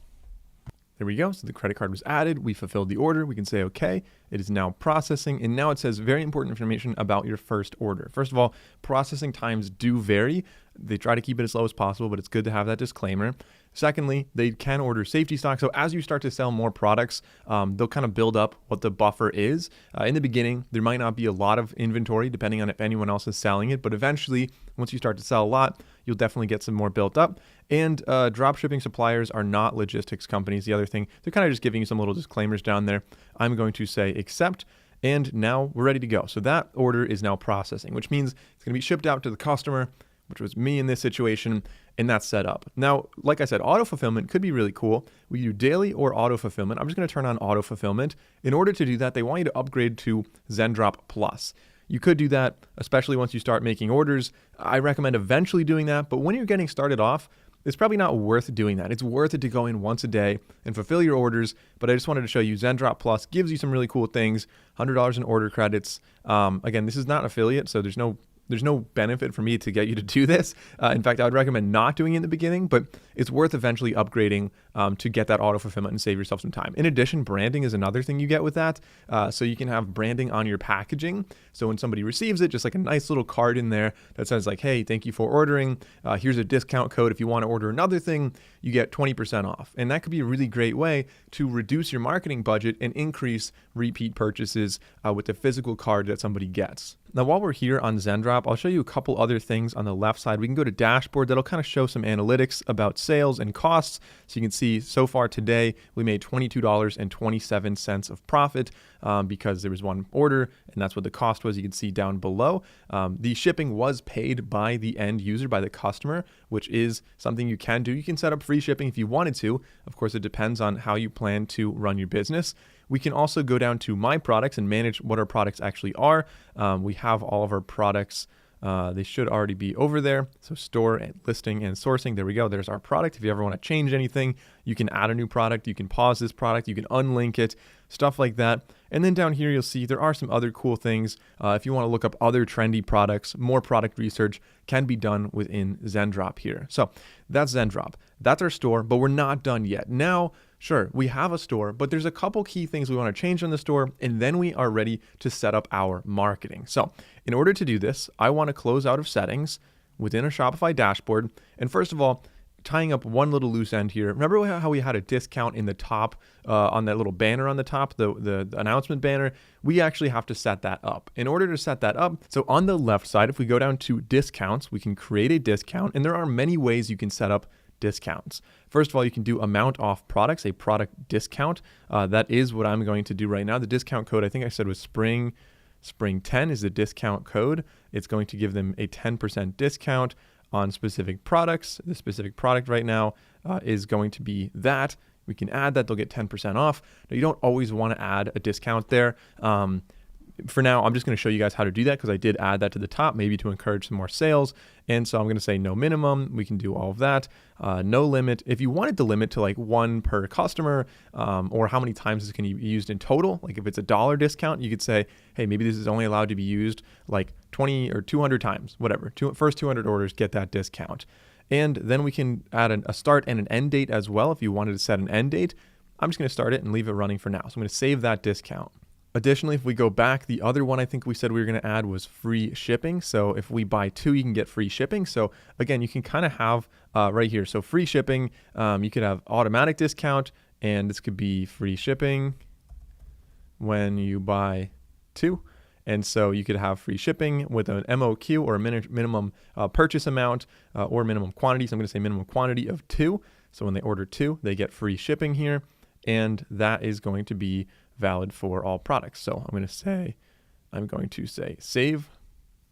A: There we go. So the credit card was added. We fulfilled the order. We can say, okay, it is now processing. And now it says very important information about your first order. First of all, processing times do vary. They try to keep it as slow as possible, but it's good to have that disclaimer. Secondly, they can order safety stock. So as you start to sell more products, they'll kind of build up what the buffer is. In the beginning, there might not be a lot of inventory depending on if anyone else is selling it, but eventually, once you start to sell a lot, you'll definitely get some more built up. And dropshipping suppliers are not logistics companies. The other thing, they're kind of just giving you some little disclaimers down there. I'm going to say accept, and now we're ready to go. So that order is now processing, which means it's going to be shipped out to the customer, which was me in this situation, and that's set up. Now, like I said, auto fulfillment could be really cool. We do daily or auto fulfillment. I'm just going to turn on auto fulfillment. In order to do that, they want you to upgrade to ZenDrop Plus. You could do that, especially once you start making orders. I recommend eventually doing that, but when you're getting started off, it's probably not worth doing that. It's worth it to go in once a day and fulfill your orders, but I just wanted to show you ZenDrop Plus gives you some really cool things, $100 in order credits. Again, this is not affiliate, so there's no benefit for me to get you to do this. In fact, I would recommend not doing it in the beginning, but it's worth eventually upgrading to get that auto fulfillment and save yourself some time. In addition, branding is another thing you get with that. So you can have branding on your packaging. So when somebody receives it, just like a nice little card in there that says like, hey, thank you for ordering. Here's a discount code. If you want to order another thing, you get 20% off. And that could be a really great way to reduce your marketing budget and increase repeat purchases with the physical card that somebody gets. Now, while we're here on ZenDrop, I'll show you a couple other things on the left side. We can go to dashboard. That'll kind of show some analytics about sales and costs. So you can see so far today, we made $22.27 of profit because there was one order, and that's what the cost was. You can see down below. The shipping was paid by the end user, by the customer, which is something you can do. You can set up free shipping if you wanted to. Of course, it depends on how you plan to run your business. We can also go down to My Products and manage what our products actually are. We have all of our products. They should already be over there. So store and listing and sourcing. There we go. There's our product. If you ever want to change anything, you can add a new product. You can pause this product. You can unlink it, stuff like that. And then down here, you'll see there are some other cool things. If you want to look up other trendy products, more product research can be done within ZenDrop here. So that's ZenDrop. That's our store, but we're not done yet. Now, sure, we have a store, but there's a couple key things we want to change on the store, and then we are ready to set up our marketing. So in order to do this, I want to close out of settings within a Shopify dashboard. And first of all, tying up one little loose end here. Remember how we had a discount in the top on that little banner on the top, the announcement banner? We actually have to set that up. In order to set that up, so on the left side, if we go down to discounts, we can create a discount, and there are many ways you can set up discounts. First of all, you can do amount off products, a product discount. That is what I'm going to do right now. The discount code, I think I said was Spring 10 is the discount code. It's going to give them a 10% discount on specific products. The specific product right now is going to be that. We can add that, they'll get 10% off. Now, you don't always want to add a discount there. For now, I'm just going to show you guys how to do that because I did add that to the top, maybe to encourage some more sales. And so I'm going to say no minimum. We can do all of that. No limit. If you wanted to limit to like one per customer, or how many times this can be used in total, like if it's $1 discount, you could say, hey, maybe this is only allowed to be used like 20 or 200 times, whatever. First 200 orders get that discount. And then we can add a start and an end date as well. If you wanted to set an end date, I'm just going to start it and leave it running for now. So I'm going to save that discount. Additionally, if we go back, the other one I think we said we were going to add was free shipping. So if we buy 2, you can get free shipping. So again, you can kind of have right here. So free shipping, you could have automatic discount, and this could be free shipping when you buy 2. And so you could have free shipping with an MOQ or a minimum purchase amount or minimum quantity. So I'm going to say minimum quantity of 2. So when they order 2, they get free shipping here. And that is going to be valid for all products. So I'm going to say save.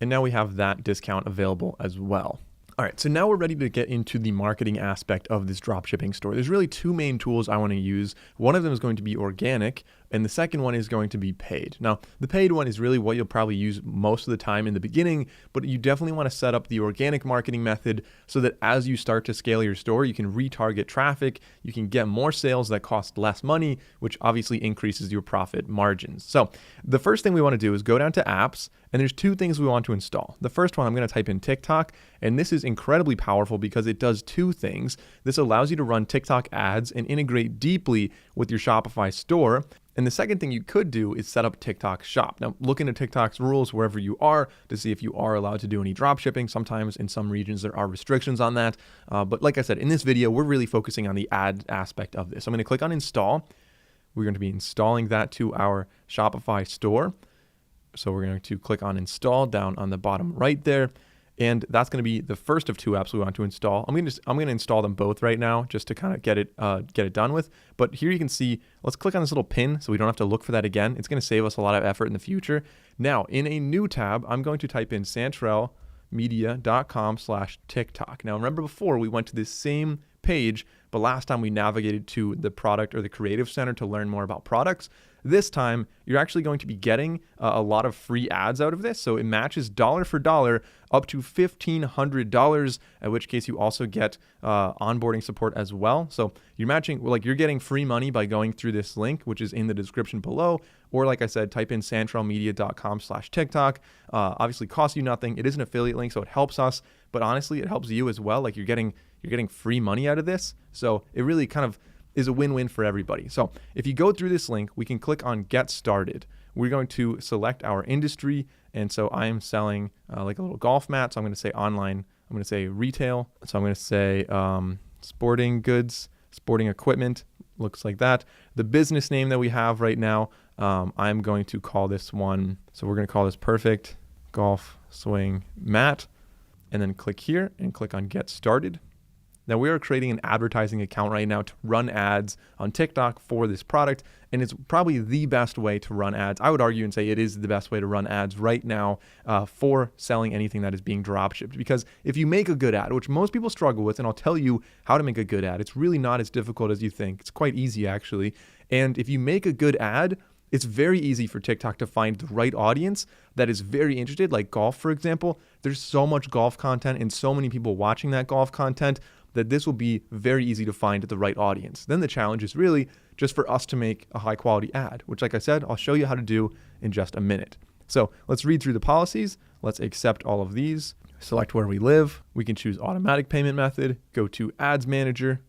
A: And now we have that discount available as well. All right, so now we're ready to get into the marketing aspect of this dropshipping store. There's really 2 main tools I want to use. One of them is going to be organic, and the second one is going to be paid. Now, the paid one is really what you'll probably use most of the time in the beginning, but you definitely want to set up the organic marketing method so that as you start to scale your store, you can retarget traffic, you can get more sales that cost less money, which obviously increases your profit margins. So the first thing we want to do is go down to apps, and there's 2 things we want to install. The first one, I'm going to type in TikTok, and this is incredibly powerful because it does 2 things. This allows you to run TikTok ads and integrate deeply with your Shopify store. And the second thing you could do is set up TikTok Shop. Now, look into TikTok's rules wherever you are to see if you are allowed to do any drop shipping. Sometimes in some regions there are restrictions on that. But like I said, in this video, we're really focusing on the ad aspect of this. I'm going to click on install. We're going to be installing that to our Shopify store. So we're going to click on install down on the bottom right there. And that's going to be the first of 2 apps we want to install. I'm going to install them both right now just to kind of get it done with. But here you can see, let's click on this little pin so we don't have to look for that again. It's going to save us a lot of effort in the future. Now, in a new tab, I'm going to type in santrellmedia.com/TikTok. Now, remember before we went to this same page, but last time we navigated to the product or the creative center to learn more about products. This time, you're actually going to be getting a lot of free ads out of this. So it matches dollar for dollar up to $1,500, at which case you also get onboarding support as well. So you're matching, like you're getting free money by going through this link, which is in the description below. Or like I said, type in santrellmedia.com/TikTok. Obviously costs you nothing. It is an affiliate link, so it helps us, but honestly, it helps you as well. Like you're getting free money out of this. So it really kind of is a win-win for everybody. So if you go through this link, we can click on Get Started. We're going to select our industry. And so I am selling like a little golf mat. So I'm going to say online. I'm going to say retail. So I'm going to say sporting goods, sporting equipment. Looks like that. The business name that we have right now, I'm going to call this one. So we're going to call this Perfect Golf Swing Mat. And then click here and click on Get Started. Now we are creating an advertising account right now to run ads on TikTok for this product, and it's probably the best way to run ads. I would argue and say it is the best way to run ads right now for selling anything that is being dropshipped. Because if you make a good ad, which most people struggle with, and I'll tell you how to make a good ad, it's really not as difficult as you think. It's quite easy actually. And if you make a good ad, it's very easy for TikTok to find the right audience that is very interested, like golf, for example. There's so much golf content and so many people watching that golf content that this will be very easy to find the right audience. Then the challenge is really just for us to make a high quality ad, which like I said, I'll show you how to do in just a minute. So let's read through the policies. Let's accept all of these, select where we live. We can choose automatic payment method, go to ads manager.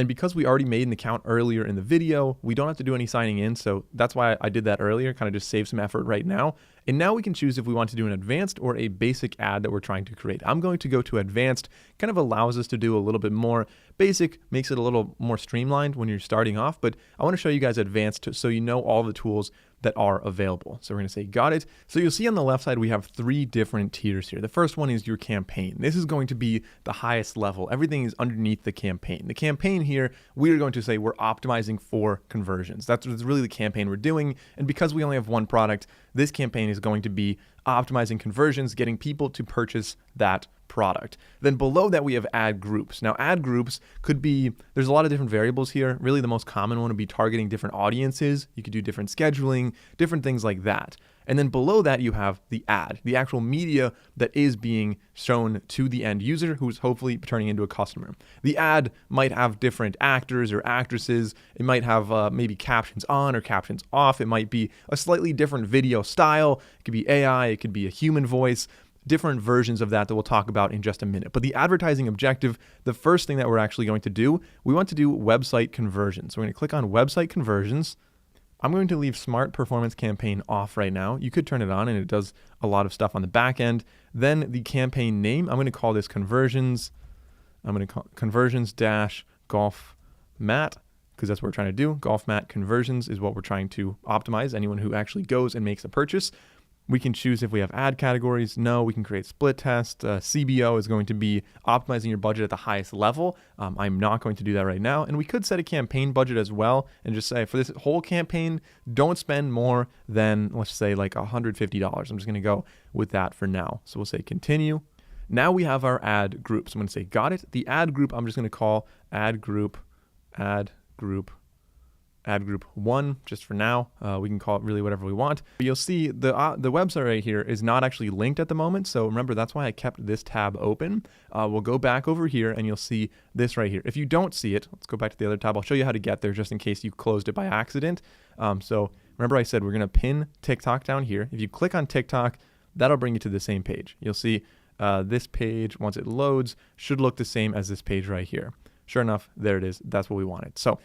A: And because we already made an account earlier in the video, we don't have to do any signing in. So that's why I did that earlier, kind of just save some effort right now. And now we can choose if we want to do an advanced or a basic ad that we're trying to create. I'm going to go to advanced, kind of allows us to do a little bit more. Basic makes it a little more streamlined when you're starting off, but I want to show you guys advanced so you know all the tools that are available. So we're going to say, got it. So you'll see on the left side, we have 3 different tiers here. The first one is your campaign. This is going to be the highest level. Everything is underneath the campaign. The campaign here, we are going to say we're optimizing for conversions. That's really the campaign we're doing. And because we only have one product, this campaign is going to be optimizing conversions, getting people to purchase that product. Then below that, we have ad groups. Now, ad groups could be, there's a lot of different variables here. Really, the most common one would be targeting different audiences. You could do different scheduling, different things like that. And then below that, you have the ad, the actual media that is being shown to the end user who's hopefully turning into a customer. The ad might have different actors or actresses. It might have maybe captions on or captions off. It might be a slightly different video style. It could be AI. It could be a human voice. Different versions of that we'll talk about in just a minute. But the advertising objective, the first thing that we're actually going to do, we want to do website conversions. So we're going to click on website conversions. I'm going to leave Smart Performance Campaign off right now. You could turn it on and it does a lot of stuff on the back end. Then the campaign name, I'm going to call this conversions. I'm going to call conversions-golf mat because that's what we're trying to do. Golf mat conversions is what we're trying to optimize. Anyone who actually goes and makes a purchase. We can choose if we have ad categories. No, we can create split test. CBO is going to be optimizing your budget at the highest level. I'm not going to do that right now. And we could set a campaign budget as well and just say for this whole campaign, don't spend more than, let's say, like $150. I'm just going to go with that for now. So we'll say continue. Now we have our ad groups. I'm going to say got it. The ad group, I'm just going to call ad group 1 just for now. We can call it really whatever we want. But you'll see the website right here is not actually linked at the moment. So remember, that's why I kept this tab open. We'll go back over here and you'll see this right here. If you don't see it, let's go back to the other tab. I'll show you how to get there just in case you closed it by accident. So remember I said we're going to pin TikTok down here. If you click on TikTok, that'll bring you to the same page. You'll see this page, once it loads, should look the same as this page right here. Sure enough, there it is. That's what we wanted. So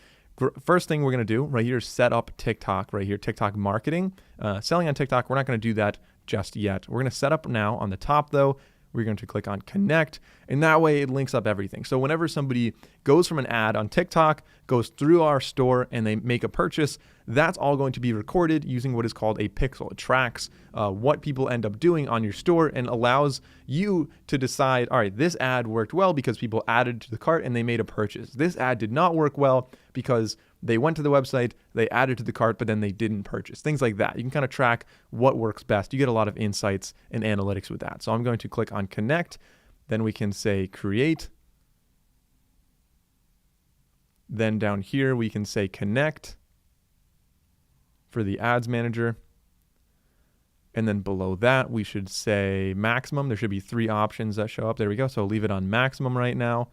A: first thing we're going to do right here is set up TikTok right here, TikTok marketing. Selling on TikTok, we're not going to do that just yet. We're going to set up now. On the top though, we're going to click on connect, and that way it links up everything. So whenever somebody goes from an ad on TikTok, goes through our store and they make a purchase, that's all going to be recorded using what is called a pixel. It tracks what people end up doing on your store and allows you to decide, all right, this ad worked well because people added to the cart and they made a purchase. This ad did not work well because they went to the website, they added to the cart, but then they didn't purchase. Things like that. You can kind of track what works best. You get a lot of insights and analytics with that. So I'm going to click on connect. Then we can say create. Then down here, we can say connect for the ads manager. And then below that, we should say maximum. There should be 3 options that show up. There we go. So I'll leave it on maximum right now.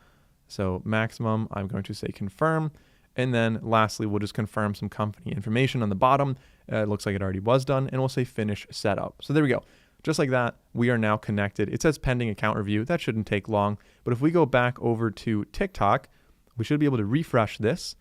A: So maximum, I'm going to say confirm. And then lastly, we'll just confirm some company information on the bottom. It looks like it already was done. And we'll say finish setup. So there we go. Just like that, we are now connected. It says pending account review. That shouldn't take long. But if we go back over to TikTok, we should be able to refresh this.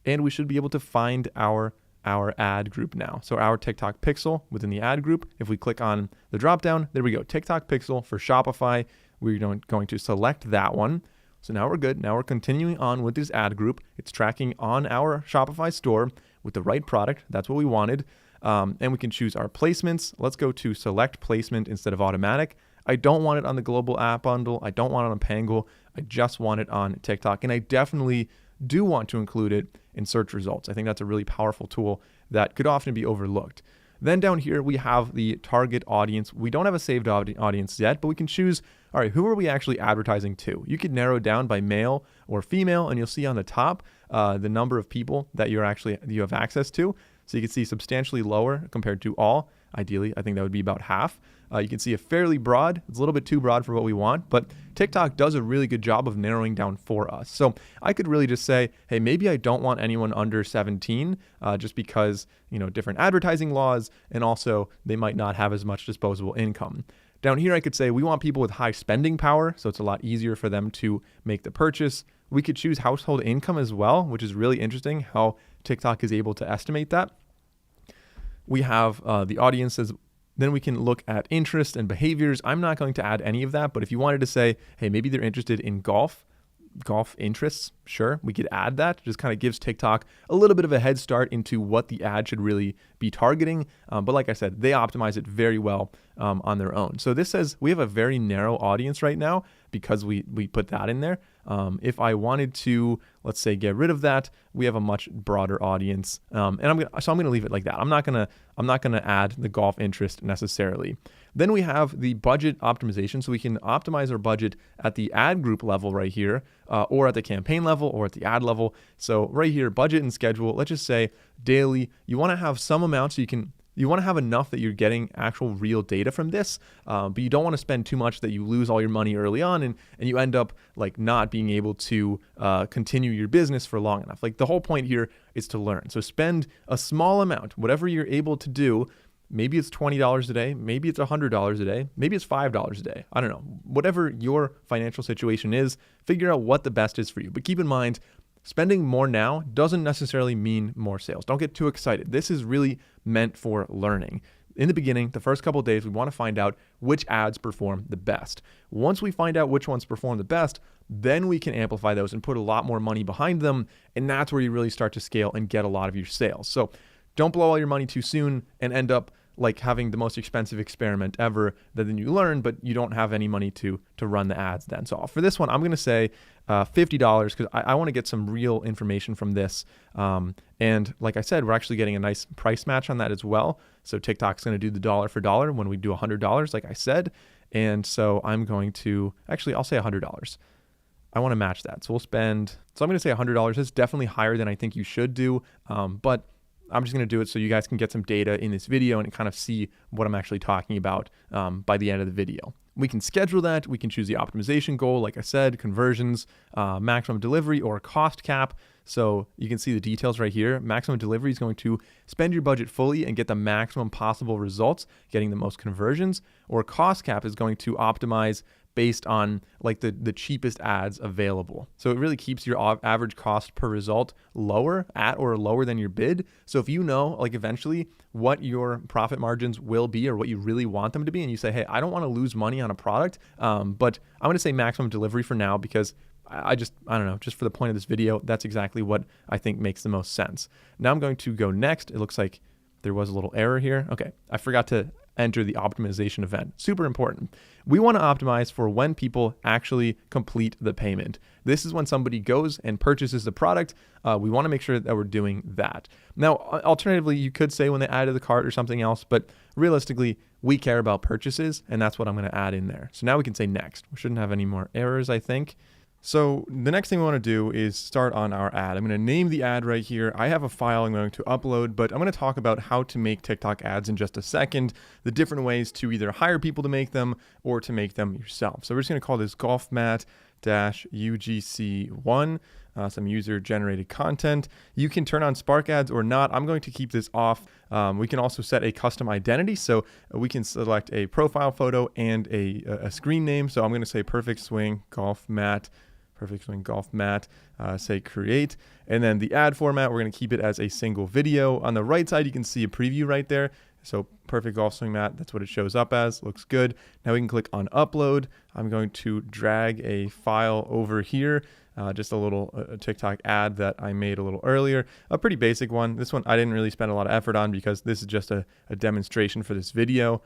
A: And we should be able to find our ad group now. So our TikTok pixel within the ad group. If we click on the drop down, there we go. TikTok pixel for Shopify. We're going to select that one. So now we're good. Now we're continuing on with this ad group. It's tracking on our Shopify store with the right product. That's what we wanted. And we can choose our placements. Let's go to select placement instead of automatic. I don't want it on the global app bundle. I don't want it on Pangle. I just want it on TikTok. And I definitely do want to include it in search results. I think that's a really powerful tool that could often be overlooked. Then down here, we have the target audience. We don't have a saved audience yet, but we can choose, all right, who are we actually advertising to? You could narrow down by male or female, and you'll see on the top the number of people that you have access to. So you can see substantially lower compared to all. Ideally, I think that would be about half. You can see a fairly broad. It's a little bit too broad for what we want, but TikTok does a really good job of narrowing down for us. So I could really just say, hey, maybe I don't want anyone under 17 just because, different advertising laws, and also they might not have as much disposable income. Down here, I could say we want people with high spending power, so it's a lot easier for them to make the purchase. We could choose household income as well, which is really interesting how TikTok is able to estimate that. We have the audiences. Then we can look at interest and behaviors. I'm not going to add any of that, but if you wanted to say, hey, maybe they're interested in golf interests, sure, we could add that. It just kind of gives TikTok a little bit of a head start into what the ad should really be targeting. But like I said, they optimize it very well on their own. So this says we have a very narrow audience right now because we put that in there. If I wanted to, let's say, get rid of that, we have a much broader audience. And I'm gonna leave it like that. I'm not gonna add the golf interest necessarily. Then we have the budget optimization. So we can optimize our budget at the ad group level right here, or at the campaign level, or at the ad level. So right here, budget and schedule, let's just say daily. You wanna have some amount so you want to have enough that you're getting actual real data from this, but you don't want to spend too much that you lose all your money early on and you end up like not being able to continue your business for long enough. Like the whole point here is to learn. So spend a small amount, whatever you're able to do. Maybe it's $20 a day, maybe it's $100 a day, maybe it's $5 a day. I don't know. Whatever your financial situation is, figure out what the best is for you. But keep in mind, spending more now doesn't necessarily mean more sales. Don't get too excited. This is really meant for learning. In the beginning, the first couple of days, we want to find out which ads perform the best. Once we find out which ones perform the best, then we can amplify those and put a lot more money behind them. And that's where you really start to scale and get a lot of your sales. So don't blow all your money too soon and end up like having the most expensive experiment ever that then you learn, but you don't have any money to run the ads then. So for this one, I'm going to say $50 because I want to get some real information from this. And like I said, we're actually getting a nice price match on that as well. So TikTok's going to do the dollar for dollar when we do $100, like I said. And so I'm going to, actually, I'll say $100. I want to match that. So I'm going to say $100. It's definitely higher than I think you should do. But I'm just going to do it so you guys can get some data in this video and kind of see what I'm actually talking about by the end of the video. We can schedule that. We can choose the optimization goal, like I said, conversions, maximum delivery, or cost cap. So you can see the details right here. Maximum delivery is going to spend your budget fully and get the maximum possible results, getting the most conversions. Or cost cap is going to optimize based on like the cheapest ads available. So it really keeps your average cost per result lower or lower than your bid. So if you know like eventually what your profit margins will be or what you really want them to be, and you say, hey, I don't want to lose money on a product, but I'm going to say maximum delivery for now because I don't know, just for the point of this video, that's exactly what I think makes the most sense. Now I'm going to go next. It looks like there was a little error here. Okay, I forgot to enter the optimization event. Super important. We want to optimize for when people actually complete the payment. This is when somebody goes and purchases the product. We want to make sure that we're doing that. Now, alternatively, you could say when they add to the cart or something else, but realistically, we care about purchases, and that's what I'm going to add in there. So now we can say next. We shouldn't have any more errors, I think. So the next thing we want to do is start on our ad. I'm going to name the ad right here. I have a file I'm going to upload, but I'm going to talk about how to make TikTok ads in just a second, the different ways to either hire people to make them or to make them yourself. So we're just going to call this golfmat-UGC1, some user-generated content. You can turn on Spark ads or not. I'm going to keep this off. We can also set a custom identity. So we can select a profile photo and a screen name. So I'm going to say Perfect Swing Golf Mat. Perfect Swing Golf Mat, say create. And then the ad format, we're going to keep it as a single video. On the right side, you can see a preview right there. So Perfect Golf Swing Mat, that's what it shows up as. Looks good. Now we can click on upload. I'm going to drag a file over here. Just a little TikTok ad that I made a little earlier. A pretty basic one. This one I didn't really spend a lot of effort on because this is just a demonstration for this video.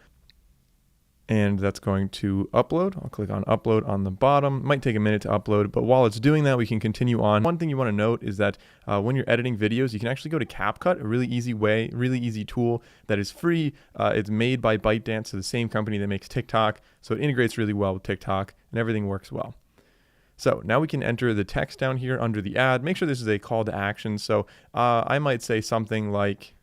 A: And that's going to upload. I'll click on upload on the bottom. Might take a minute to upload, but while it's doing that, we can continue on. One thing you want to note is that when you're editing videos, you can actually go to CapCut, a really easy way, really easy tool that is free. It's made by ByteDance, so the same company that makes TikTok. So it integrates really well with TikTok and everything works well. So now we can enter the text down here under the ad. Make sure this is a call to action. So I might say something like,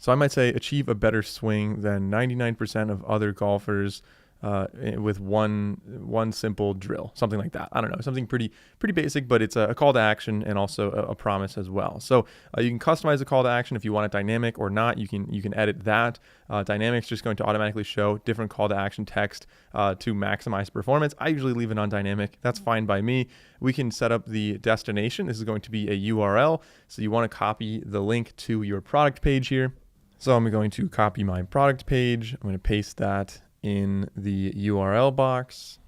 A: achieve a better swing than 99% of other golfers. with one simple drill, something like that. I don't know, something pretty basic, but it's a call to action and also a promise as well. So you can customize the call to action if you want it dynamic or not. You can edit that. Dynamic's just going to automatically show different call to action text to maximize performance. I usually leave it on dynamic. That's fine by me. We can set up the destination. This is going to be a URL. So you want to copy the link to your product page here. So I'm going to copy my product page. I'm going to paste that in the URL box.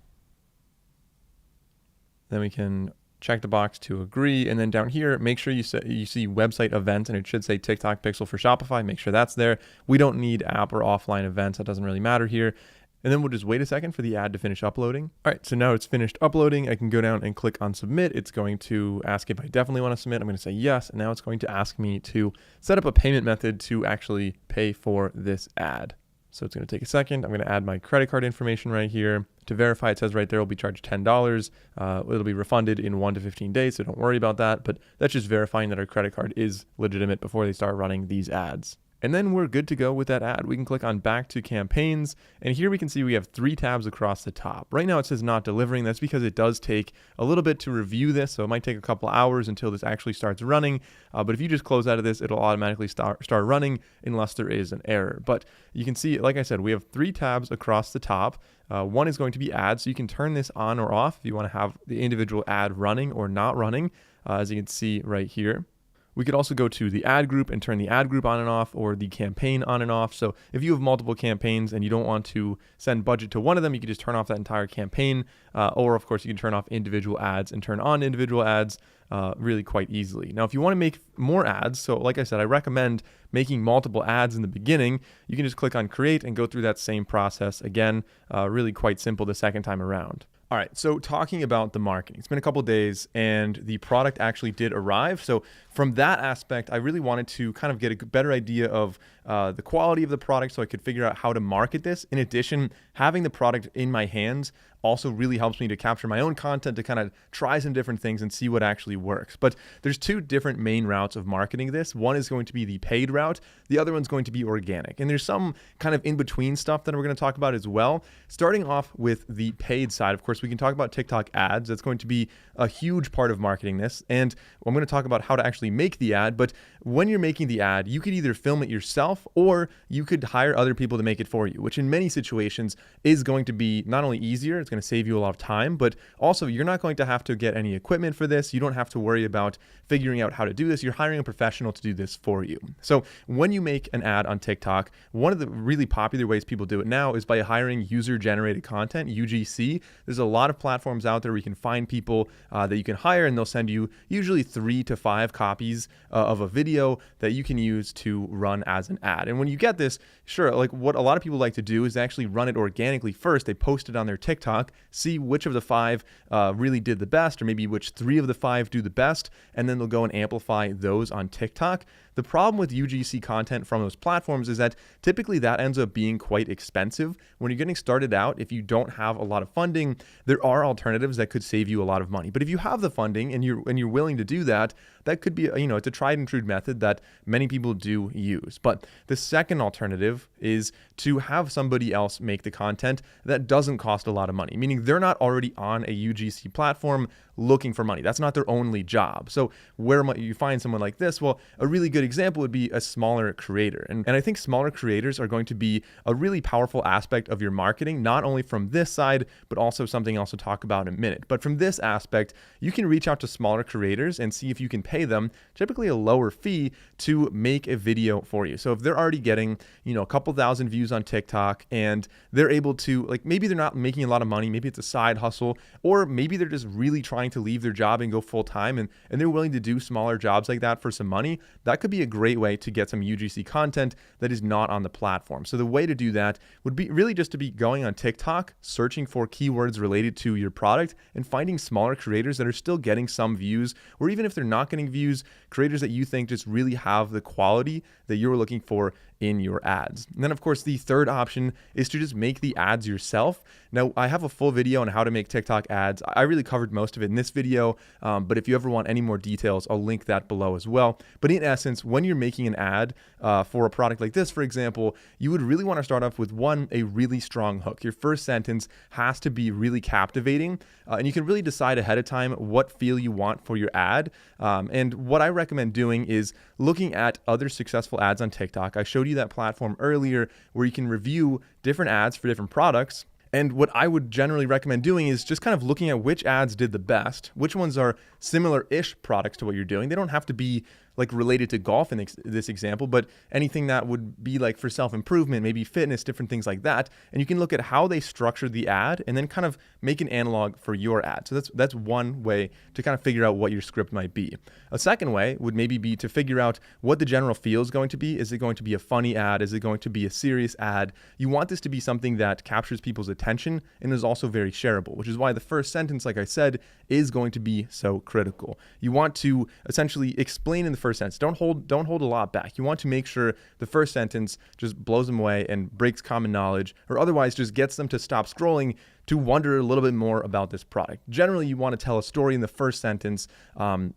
A: Then we can check the box to agree. And then down here, make sure you see website events, and it should say TikTok Pixel for Shopify. Make sure that's there. We don't need app or offline events. That doesn't really matter here. And then we'll just wait a second for the ad to finish uploading. All right, so now it's finished uploading. I can go down and click on submit. It's going to ask if I definitely want to submit. I'm going to say yes. And now it's going to ask me to set up a payment method to actually pay for this ad. So it's going to take a second. I'm going to add my credit card information right here. To verify, it says right there, will be charged $10. It'll be refunded in 1 to 15 days, so don't worry about that. But that's just verifying that our credit card is legitimate before they start running these ads. And then we're good to go with that ad. We can click on back to campaigns. And here we can see we have 3 tabs across the top. Right now it says not delivering. That's because it does take a little bit to review this. So it might take a couple hours until this actually starts running. But if you just close out of this, it'll automatically start running unless there is an error. But you can see, like I said, we have 3 tabs across the top. One is going to be ads. So you can turn this on or off if you want to have the individual ad running or not running, as you can see right here. We could also go to the ad group and turn the ad group on and off, or the campaign on and off. So if you have multiple campaigns and you don't want to send budget to one of them, you can just turn off that entire campaign. Or of course you can turn off individual ads and turn on individual ads really quite easily. Now, if you want to make more ads, so like I said, I recommend making multiple ads in the beginning. You can just click on create and go through that same process again. Really quite simple the second time around. All right, so talking about the marketing, it's been a couple of days and the product actually did arrive. So from that aspect, I really wanted to kind of get a better idea of the quality of the product so I could figure out how to market this. In addition, having the product in my hands also really helps me to capture my own content, to kind of try some different things and see what actually works. But there's 2 different main routes of marketing this. One is going to be the paid route. The other one's going to be organic. And there's some kind of in-between stuff that we're going to talk about as well. Starting off with the paid side, of course, we can talk about TikTok ads. That's going to be a huge part of marketing this. And I'm going to talk about how to actually make the ad. But when you're making the ad, you could either film it yourself or you could hire other people to make it for you, which in many situations is going to be not only easier, it's going to save you a lot of time, but also you're not going to have to get any equipment for this. You don't have to worry about figuring out how to do this. You're hiring a professional to do this for you. So when you make an ad on TikTok, one of the really popular ways people do it now is by hiring user-generated content, UGC. There's a lot of platforms out there where you can find people that you can hire, and they'll send you usually 3 to 5 copies of a video that you can use to run as an ad. And when you get this, sure, like what a lot of people like to do is actually run it organically first. They post it on their TikTok, see which of the 5 really did the best, or maybe which 3 of the 5 do the best, and then they'll go and amplify those on TikTok. The problem with UGC content from those platforms is that typically that ends up being quite expensive. When you're getting started out, if you don't have a lot of funding, there are alternatives that could save you a lot of money. But if you have the funding and you're willing to do that, that could be, it's a tried and true method that many people do use. But the second alternative is to have somebody else make the content that doesn't cost a lot of money, meaning they're not already on a UGC platform looking for money. That's not their only job. So where might you find someone like this? Well, a really good example would be a smaller creator. And I think smaller creators are going to be a really powerful aspect of your marketing, not only from this side, but also something else to talk about in a minute. But from this aspect, you can reach out to smaller creators and see if you can pay them typically a lower fee to make a video for you. So if they're already getting, a couple thousand views on TikTok and they're able to, like, maybe they're not making a lot of money, maybe it's a side hustle, or maybe they're just really trying to leave their job and go full time and they're willing to do smaller jobs like that for some money, that could be a great way to get some UGC content that is not on the platform. So the way to do that would be really just to be going on TikTok, searching for keywords related to your product and finding smaller creators that are still getting some views, or even if they're not getting views, creators that you think just really have the quality that you're looking for in your ads. And then of course, the third option is to just make the ads yourself. Now, I have a full video on how to make TikTok ads. I really covered most of it in this video, but if you ever want any more details, I'll link that below as well. But in essence, when you're making an ad for a product like this, for example, you would really want to start off with a really strong hook. Your first sentence has to be really captivating, and you can really decide ahead of time what feel you want for your ad. And what I recommend doing is looking at other successful ads on TikTok. I showed you that platform earlier where you can review different ads for different products. And what I would generally recommend doing is just kind of looking at which ads did the best, which ones are similar-ish products to what you're doing. They don't have to be like related to golf in this example, but anything that would be like for self-improvement, maybe fitness, different things like that. And you can look at how they structured the ad and then kind of make an analog for your ad. So that's one way to kind of figure out what your script might be. A second way would maybe be to figure out what the general feel is going to be. Is it going to be a funny ad? Is it going to be a serious ad? You want this to be something that captures people's attention and is also very shareable, which is why the first sentence, like I said, is going to be so critical. You want to essentially explain in the first sentence. Don't hold a lot back. You want to make sure the first sentence just blows them away and breaks common knowledge, or otherwise just gets them to stop scrolling to wonder a little bit more about this product. Generally, you want to tell a story in the first sentence,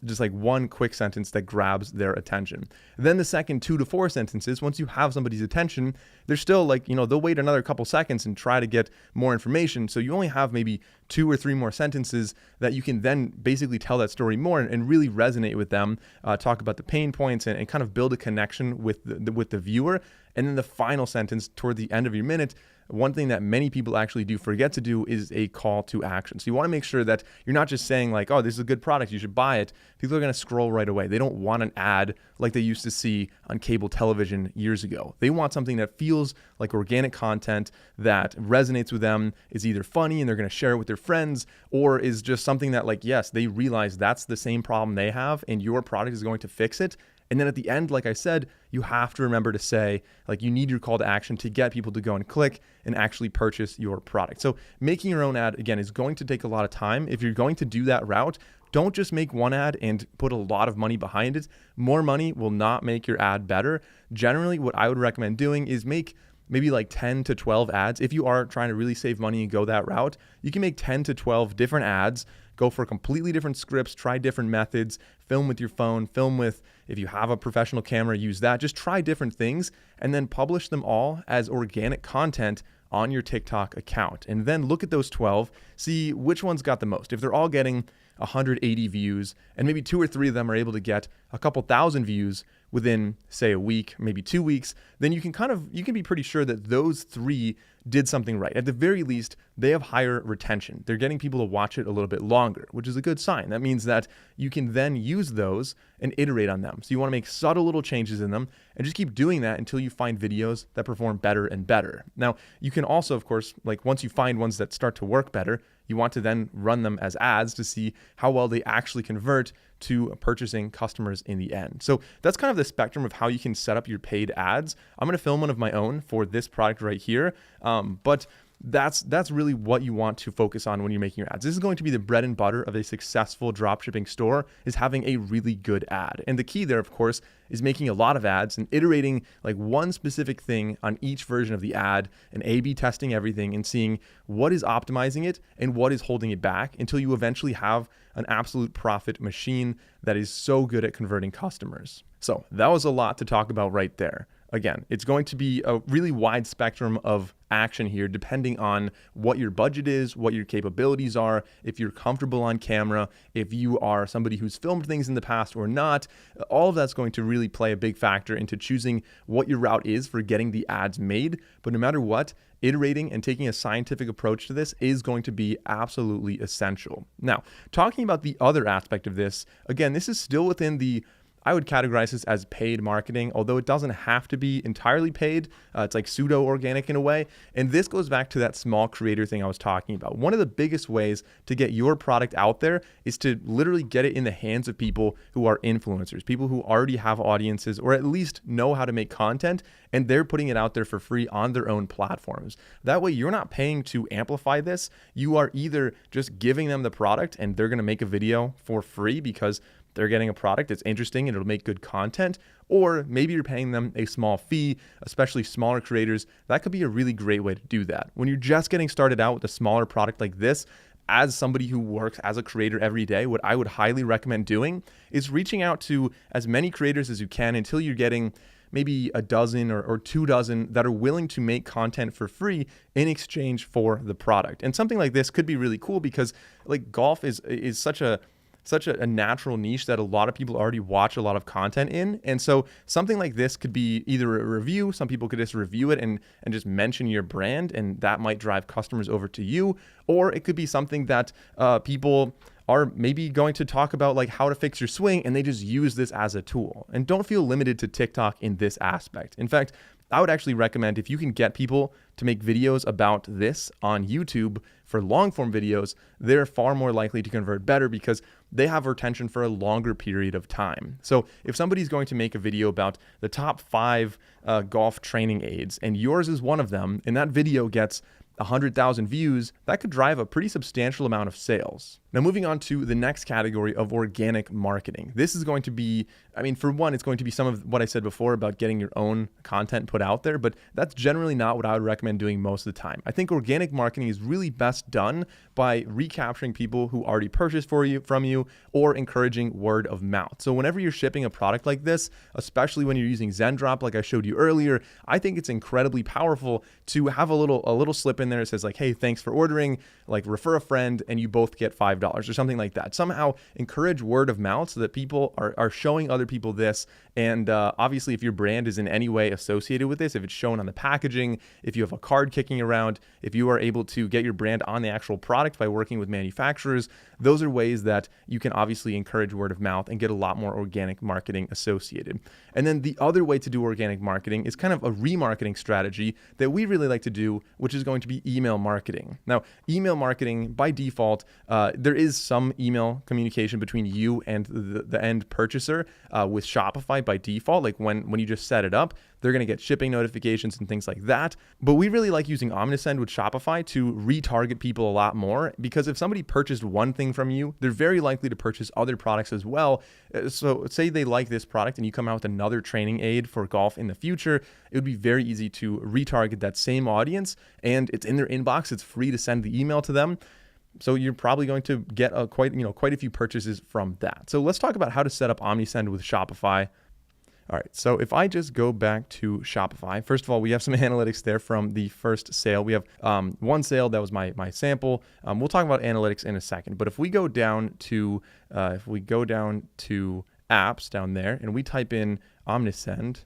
A: just like one quick sentence that grabs their attention. Then the second 2 to 4 sentences, once you have somebody's attention, they're still like, they'll wait another couple seconds and try to get more information. So you only have maybe 2 or 3 more sentences that you can then basically tell that story more and really resonate with them, talk about the pain points and kind of build a connection with the viewer. And then the final sentence toward the end of your minute, one thing that many people actually do forget to do is a call to action. So you want to make sure that you're not just saying like, oh, this is a good product, you should buy it. People are going to scroll right away. They don't want an ad like they used to see on cable television years ago. They want something that feels like organic content that resonates with them, is either funny and they're going to share it with their friends, or is just something that like, yes, they realize that's the same problem they have and your product is going to fix it. And then at the end, like I said, you have to remember to say, like, you need your call to action to get people to go and click and actually purchase your product. So making your own ad, again, is going to take a lot of time. If you're going to do that route, don't just make one ad and put a lot of money behind it. More money will not make your ad better. Generally, what I would recommend doing is make maybe like 10 to 12 ads. If you are trying to really save money and go that route, you can make 10 to 12 different ads, go for completely different scripts, try different methods, film with your phone, film with, if you have a professional camera, use that. Just try different things and then publish them all as organic content on your TikTok account. And then look at those 12, see which ones got the most. If they're all getting 180 views and maybe 2 or 3 of them are able to get a couple thousand views within, say, a week, maybe 2 weeks, then you can be pretty sure that those 3 did something right. At the very least, they have higher retention. They're getting people to watch it a little bit longer, which is a good sign. That means that you can then use those and iterate on them. So you want to make subtle little changes in them and just keep doing that until you find videos that perform better and better. Now, you can also, of course, like once you find ones that start to work better, you want to then run them as ads to see how well they actually convert to purchasing customers in the end. So that's kind of the spectrum of how you can set up your paid ads. I'm going to film one of my own for this product right here, but that's really what you want to focus on when you're making your ads. This is going to be the bread and butter of a successful dropshipping store, is having a really good ad. And the key there, of course, is making a lot of ads and iterating like one specific thing on each version of the ad and A/B testing everything and seeing what is optimizing it and what is holding it back until you eventually have an absolute profit machine that is so good at converting customers. So that was a lot to talk about right there. Again, it's going to be a really wide spectrum of action here, depending on what your budget is, what your capabilities are, if you're comfortable on camera, if you are somebody who's filmed things in the past or not. All of that's going to really play a big factor into choosing what your route is for getting the ads made. But no matter what, iterating and taking a scientific approach to this is going to be absolutely essential. Now, talking about the other aspect of this, again, this is still within I would categorize this as paid marketing, although it doesn't have to be entirely paid. It's like pseudo-organic in a way. And this goes back to that small creator thing I was talking about. One of the biggest ways to get your product out there is to literally get it in the hands of people who are influencers, people who already have audiences or at least know how to make content, and they're putting it out there for free on their own platforms. That way, you're not paying to amplify this. You are either just giving them the product and they're going to make a video for free because they're getting a product that's interesting and it'll make good content, or maybe you're paying them a small fee, especially smaller creators. That could be a really great way to do that. When you're just getting started out with a smaller product like this, as somebody who works as a creator every day, what I would highly recommend doing is reaching out to as many creators as you can until you're getting maybe a dozen or 24 that are willing to make content for free in exchange for the product. And something like this could be really cool because like golf is such a natural niche that a lot of people already watch a lot of content in. And so something like this could be either a review. Some people could just review it and just mention your brand, and that might drive customers over to you. Or it could be something that people are maybe going to talk about, like how to fix your swing, and they just use this as a tool. And don't feel limited to TikTok in this aspect. In fact, I would actually recommend, if you can get people to make videos about this on YouTube for long form videos, they're far more likely to convert better because they have retention for a longer period of time. So if somebody's going to make a video about the top 5 golf training aids, and yours is one of them, and that video gets 100,000 views, that could drive a pretty substantial amount of sales. Now, moving on to the next category of organic marketing. This is going to be, for one, it's going to be some of what I said before about getting your own content put out there, but that's generally not what I would recommend doing most of the time. I think organic marketing is really best done by recapturing people who already purchased from you or encouraging word of mouth. So whenever you're shipping a product like this, especially when you're using Zendrop, like I showed you earlier, I think it's incredibly powerful to have a little slip in there that says like, hey, thanks for ordering, like refer a friend and you both get $5 or something like that. Somehow encourage word of mouth so that people are showing other people this. And obviously, if your brand is in any way associated with this, if it's shown on the packaging, if you have a card kicking around, if you are able to get your brand on the actual product by working with manufacturers, those are ways that you can obviously encourage word of mouth and get a lot more organic marketing associated. And then the other way to do organic marketing is kind of a remarketing strategy that we really like to do, which is going to be email marketing. Now, email marketing by default, there is some email communication between you and the end purchaser with Shopify by default. Like when you just set it up, they're going to get shipping notifications and things like that. But we really like using Omnisend with Shopify to retarget people a lot more, because if somebody purchased one thing from you, they're very likely to purchase other products as well. So say they like this product and you come out with another training aid for golf in the future, it would be very easy to retarget that same audience, and it's in their inbox. It's free to send the email to them. So you're probably going to get quite a few purchases from that. So let's talk about how to set up Omnisend with Shopify. All right, so if I just go back to Shopify, first of all, we have some analytics there from the first sale. We have one sale that was my sample. We'll talk about analytics in a second, but if we go down to apps down there and we type in Omnisend,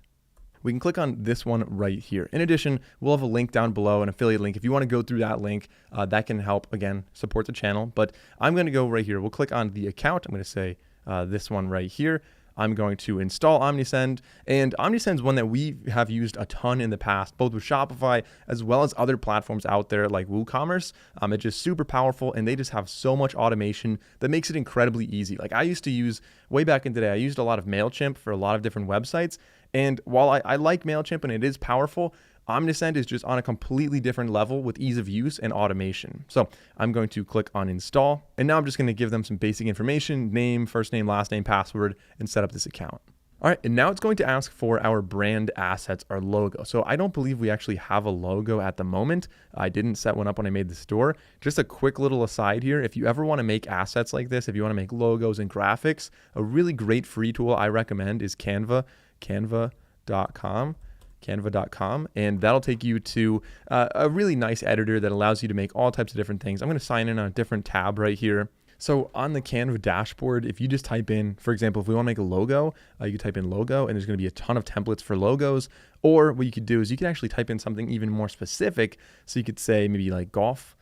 A: we can click on this one right here. In addition, we'll have a link down below, an affiliate link. If you want to go through that link, that can help, again, support the channel. But I'm going to go right here. We'll click on the account. I'm going to say this one right here. I'm going to install Omnisend, and Omnisend is one that we have used a ton in the past, both with Shopify as well as other platforms out there like WooCommerce. It's just super powerful, and they just have so much automation that makes it incredibly easy. Like I used to use, way back in the day, I used a lot of MailChimp for a lot of different websites, and while I like MailChimp and it is powerful, Omnisend is just on a completely different level with ease of use and automation. So I'm going to click on install, and now I'm just going to give them some basic information, name, first name, last name, password, and set up this account. All right, and now it's going to ask for our brand assets, our logo. So I don't believe we actually have a logo at the moment. I didn't set one up when I made the store. Just a quick little aside here, if you ever want to make assets like this, if you want to make logos and graphics, a really great free tool I recommend is Canva, canva.com, and that'll take you to a really nice editor that allows you to make all types of different things. I'm going to sign in on a different tab right here. So on the Canva dashboard, if you just type in, for example, if we want to make a logo, you could type in logo, and there's going to be a ton of templates for logos. Or what you could do is you could actually type in something even more specific. So you could say maybe like golf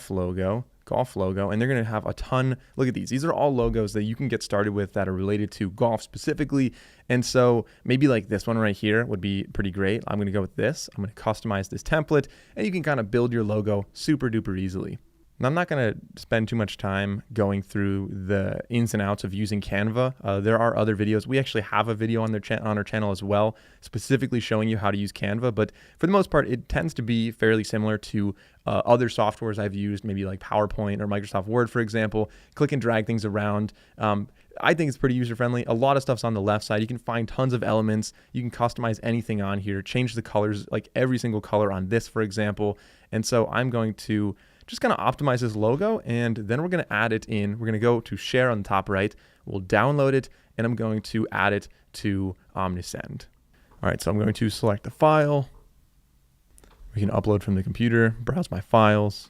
A: logo, and they're going to have a ton. Look at these. These are all logos that you can get started with that are related to golf specifically. And so maybe like this one right here would be pretty great. I'm going to go with this. I'm going to customize this template, and you can kind of build your logo super duper easily. And I'm not going to spend too much time going through the ins and outs of using Canva. There are other videos. We actually have a video on our channel as well, specifically showing you how to use Canva. But for the most part, it tends to be fairly similar to other softwares I've used, maybe like PowerPoint or Microsoft Word, for example. Click and drag things around. I think it's pretty user-friendly. A lot of stuff's on the left side. You can find tons of elements. You can customize anything on here, change the colors, like every single color on this, for example. And so I'm going to just kind of optimize this logo, and then we're going to add it in. We're going to go to share on the top right. We'll download it, and I'm going to add it to Omnisend. All right, so I'm going to select the file. We can upload from the computer, browse my files,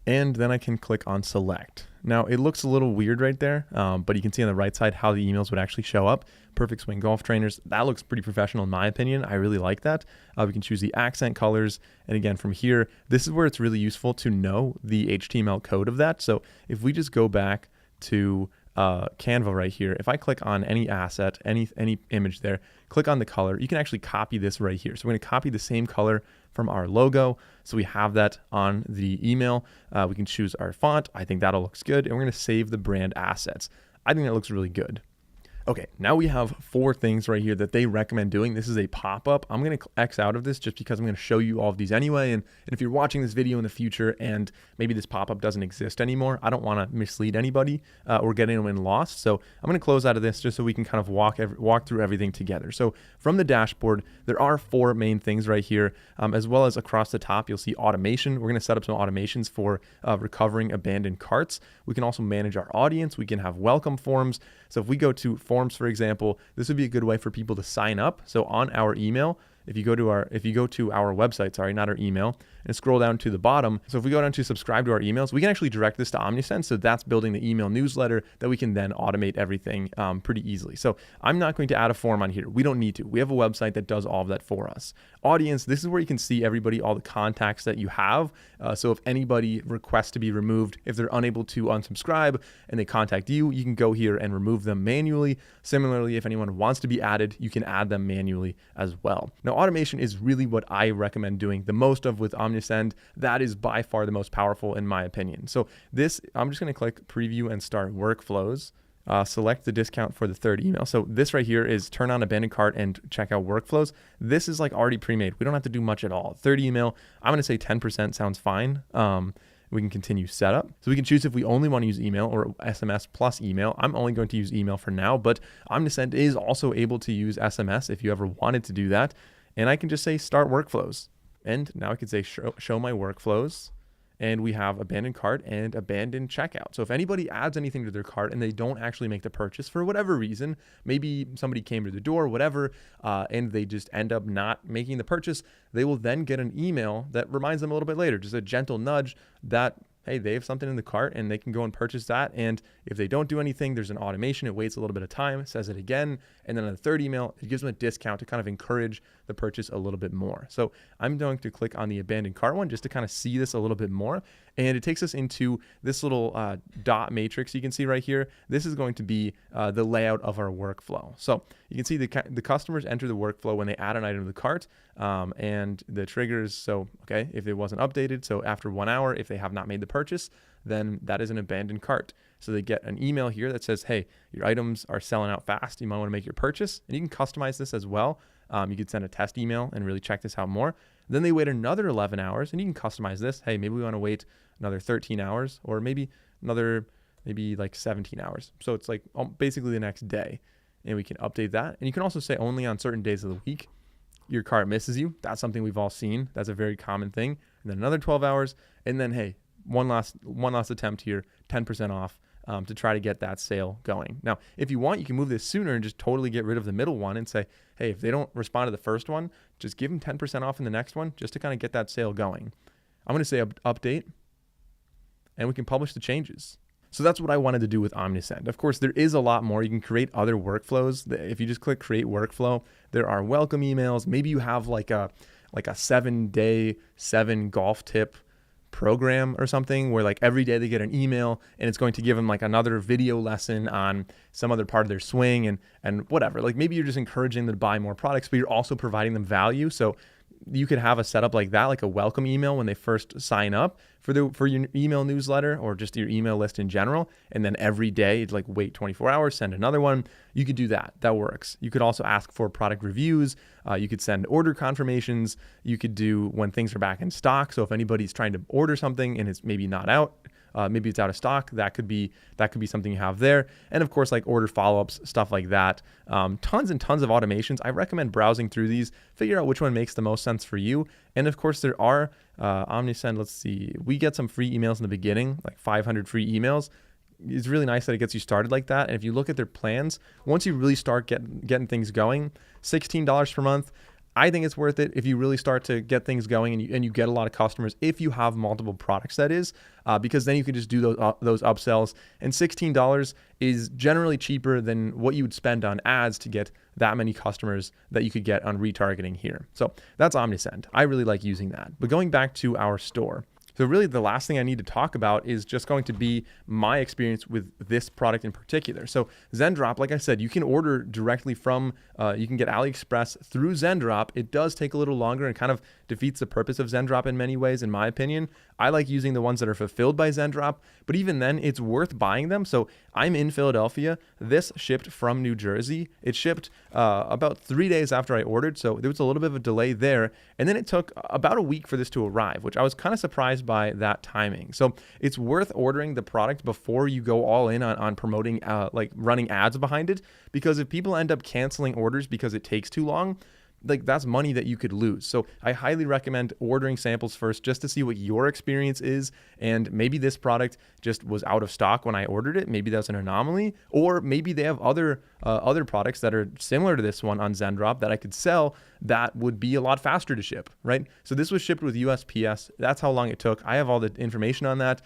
A: and then I can click on select. Now it looks a little weird right there, but you can see on the right side how the emails would actually show up. Perfect Swing Golf Trainers. That looks pretty professional in my opinion. I really like that. We can choose the accent colors. And again, from here, this is where it's really useful to know the HTML code of that. So if we just go back to Canva right here, if I click on any asset, any image there, click on the color, you can actually copy this right here. So we're going to copy the same color from our logo. So we have that on the email. We can choose our font. I think that'll looks good. And we're going to save the brand assets. I think that looks really good. Okay, now we have 4 things right here that they recommend doing. This is a pop-up. I'm going to X out of this just because I'm going to show you all of these anyway. And if you're watching this video in the future and maybe this pop-up doesn't exist anymore, I don't want to mislead anybody or get anyone lost. So I'm going to close out of this just so we can kind of walk through everything together. So from the dashboard, there are 4 main things right here, as well as across the top, you'll see automation. We're going to set up some automations for recovering abandoned carts. We can also manage our audience. We can have welcome forms. So if we go to forms, for example, this would be a good way for people to sign up. So on our email, if you go to our website, sorry, not our email, and scroll down to the bottom. So if we go down to subscribe to our emails, we can actually direct this to Omnisend. So that's building the email newsletter that we can then automate everything pretty easily. So I'm not going to add a form on here. We don't need to. We have a website that does all of that for us. Audience, this is where you can see everybody, all the contacts that you have. So if anybody requests to be removed, if they're unable to unsubscribe and they contact you, you can go here and remove them manually. Similarly, if anyone wants to be added, you can add them manually as well. Now, automation is really what I recommend doing the most of with Omnisend. That is by far the most powerful in my opinion. So this, I'm just going to click preview and start workflows. Select the discount for the 3rd email. So this right here is turn on abandoned cart and check out workflows. This is like already pre-made. We don't have to do much at all. 3rd email, I'm going to say 10% sounds fine. We can continue setup. So we can choose if we only want to use email or SMS plus email. I'm only going to use email for now, but Omnisend is also able to use SMS if you ever wanted to do that. And I can just say start workflows. And now I could say show my workflows. And we have abandoned cart and abandoned checkout. So if anybody adds anything to their cart and they don't actually make the purchase for whatever reason, maybe somebody came to the door, whatever, and they just end up not making the purchase, they will then get an email that reminds them a little bit later, just a gentle nudge that, hey, they have something in the cart and they can go and purchase that. And if they don't do anything, there's an automation. It waits a little bit of time, says it again. And then on the 3rd email, it gives them a discount to kind of encourage the purchase a little bit more. So I'm going to click on the abandoned cart one just to kind of see this a little bit more. And it takes us into this little dot matrix you can see right here. This is going to be the layout of our workflow. So you can see the customers enter the workflow when they add an item to the cart and the triggers. So, okay, if it wasn't updated, so after 1 hour, if they have not made the purchase, then that is an abandoned cart. So they get an email here that says, hey, your items are selling out fast. You might want to make your purchase. And you can customize this as well. You could send a test email and really check this out more. Then they wait another 11 hours and you can customize this. Hey, maybe we want to wait another 13 hours or maybe like 17 hours. So it's like basically the next day, and we can update that. And you can also say only on certain days of the week your cart misses you. That's something we've all seen. That's a very common thing. And then another 12 hours. And then, hey, one last attempt here, 10% off to try to get that sale going. Now, if you want, you can move this sooner and just totally get rid of the middle one and say, hey, if they don't respond to the first one, just give them 10% off in the next one just to kind of get that sale going. I'm going to say update, and we can publish the changes. So that's what I wanted to do with Omnisend. Of course, there is a lot more. You can create other workflows. If you just click create workflow, there are welcome emails. Maybe you have like a 7-day, 7 golf tip program or something where like every day they get an email and it's going to give them like another video lesson on some other part of their swing and whatever. Like maybe you're just encouraging them to buy more products, but you're also providing them value. So you could have a setup like that, like a welcome email when they first sign up for your email newsletter or just your email list in general. And then every day it's like wait 24 hours, send another one. You could do that. That works. You could also ask for product reviews. You could send order confirmations. You could do when things are back in stock. So if anybody's trying to order something and it's maybe not out, maybe it's out of stock. That could be something you have there. And of course, like order follow-ups, stuff like that. Tons and tons of automations. I recommend browsing through these, figure out which one makes the most sense for you. And of course, there are OmniSend. Let's see, we get some free emails in the beginning, like 500 free emails. It's really nice that it gets you started like that. And if you look at their plans, once you really start getting things going, $16 per month, I think it's worth it if you really start to get things going and you get a lot of customers if you have multiple products, that is, because then you can just do those upsells. And $16 is generally cheaper than what you would spend on ads to get that many customers that you could get on retargeting here. So that's OmniSend. I really like using that. But going back to our store. So really the last thing I need to talk about is just going to be my experience with this product in particular. So Zendrop, like I said, you can order directly from, you can get AliExpress through Zendrop. It does take a little longer and kind of defeats the purpose of Zendrop in many ways, in my opinion. I like using the ones that are fulfilled by Zendrop, but even then it's worth buying them. So I'm in Philadelphia. This shipped from New Jersey. It shipped about 3 days after I ordered. So there was a little bit of a delay there. And then it took about a week for this to arrive, which I was kind of surprised by that timing. So it's worth ordering the product before you go all in on promoting, like running ads behind it, because if people end up canceling orders because it takes too long, like that's money that you could lose. So I highly recommend ordering samples first just to see what your experience is. And maybe this product just was out of stock when I ordered it. Maybe that's an anomaly, or maybe they have other products that are similar to this one on Zendrop that I could sell that would be a lot faster to ship, right? So this was shipped with USPS. That's how long it took. I have all the information on that.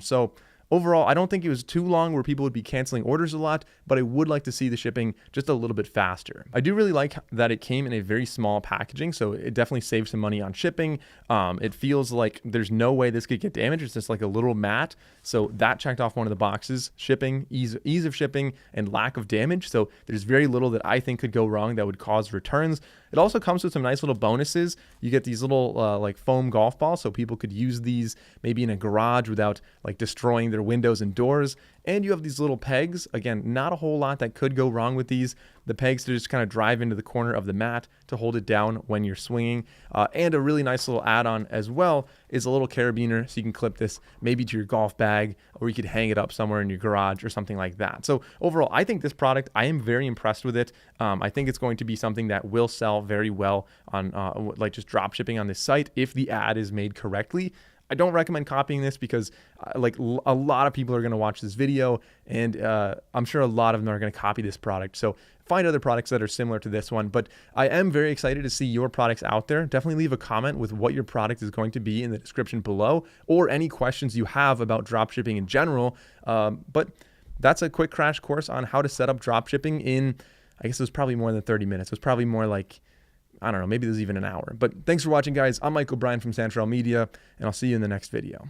A: So overall, I don't think it was too long where people would be canceling orders a lot, but I would like to see the shipping just a little bit faster. I do really like that it came in a very small packaging, so it definitely saves some money on shipping. It feels like there's no way this could get damaged. It's just like a little mat. So that checked off one of the boxes: shipping, ease of shipping, and lack of damage. So there's very little that I think could go wrong that would cause returns. It also comes with some nice little bonuses. You get these little like foam golf balls, so people could use these maybe in a garage without like destroying their windows and doors. And you have these little pegs. Again, not a whole lot that could go wrong with these. The pegs to just kind of drive into the corner of the mat to hold it down when you're swinging. And a really nice little add-on as well is a little carabiner, so you can clip this maybe to your golf bag, or you could hang it up somewhere in your garage or something like that. So overall, I think this product, I am very impressed with it. I think it's going to be something that will sell very well on like just drop shipping on this site if the ad is made correctly. I don't recommend copying this because like a lot of people are going to watch this video, and I'm sure a lot of them are going to copy this product. So find other products that are similar to this one. But I am very excited to see your products out there. Definitely leave a comment with what your product is going to be in the description below, or any questions you have about dropshipping in general. But that's a quick crash course on how to set up dropshipping in, I guess it was probably more than 30 minutes. It was probably more like, I don't know, maybe there's even an hour. But thanks for watching, guys. I'm Mike O'Brien from Santrel Media, and I'll see you in the next video.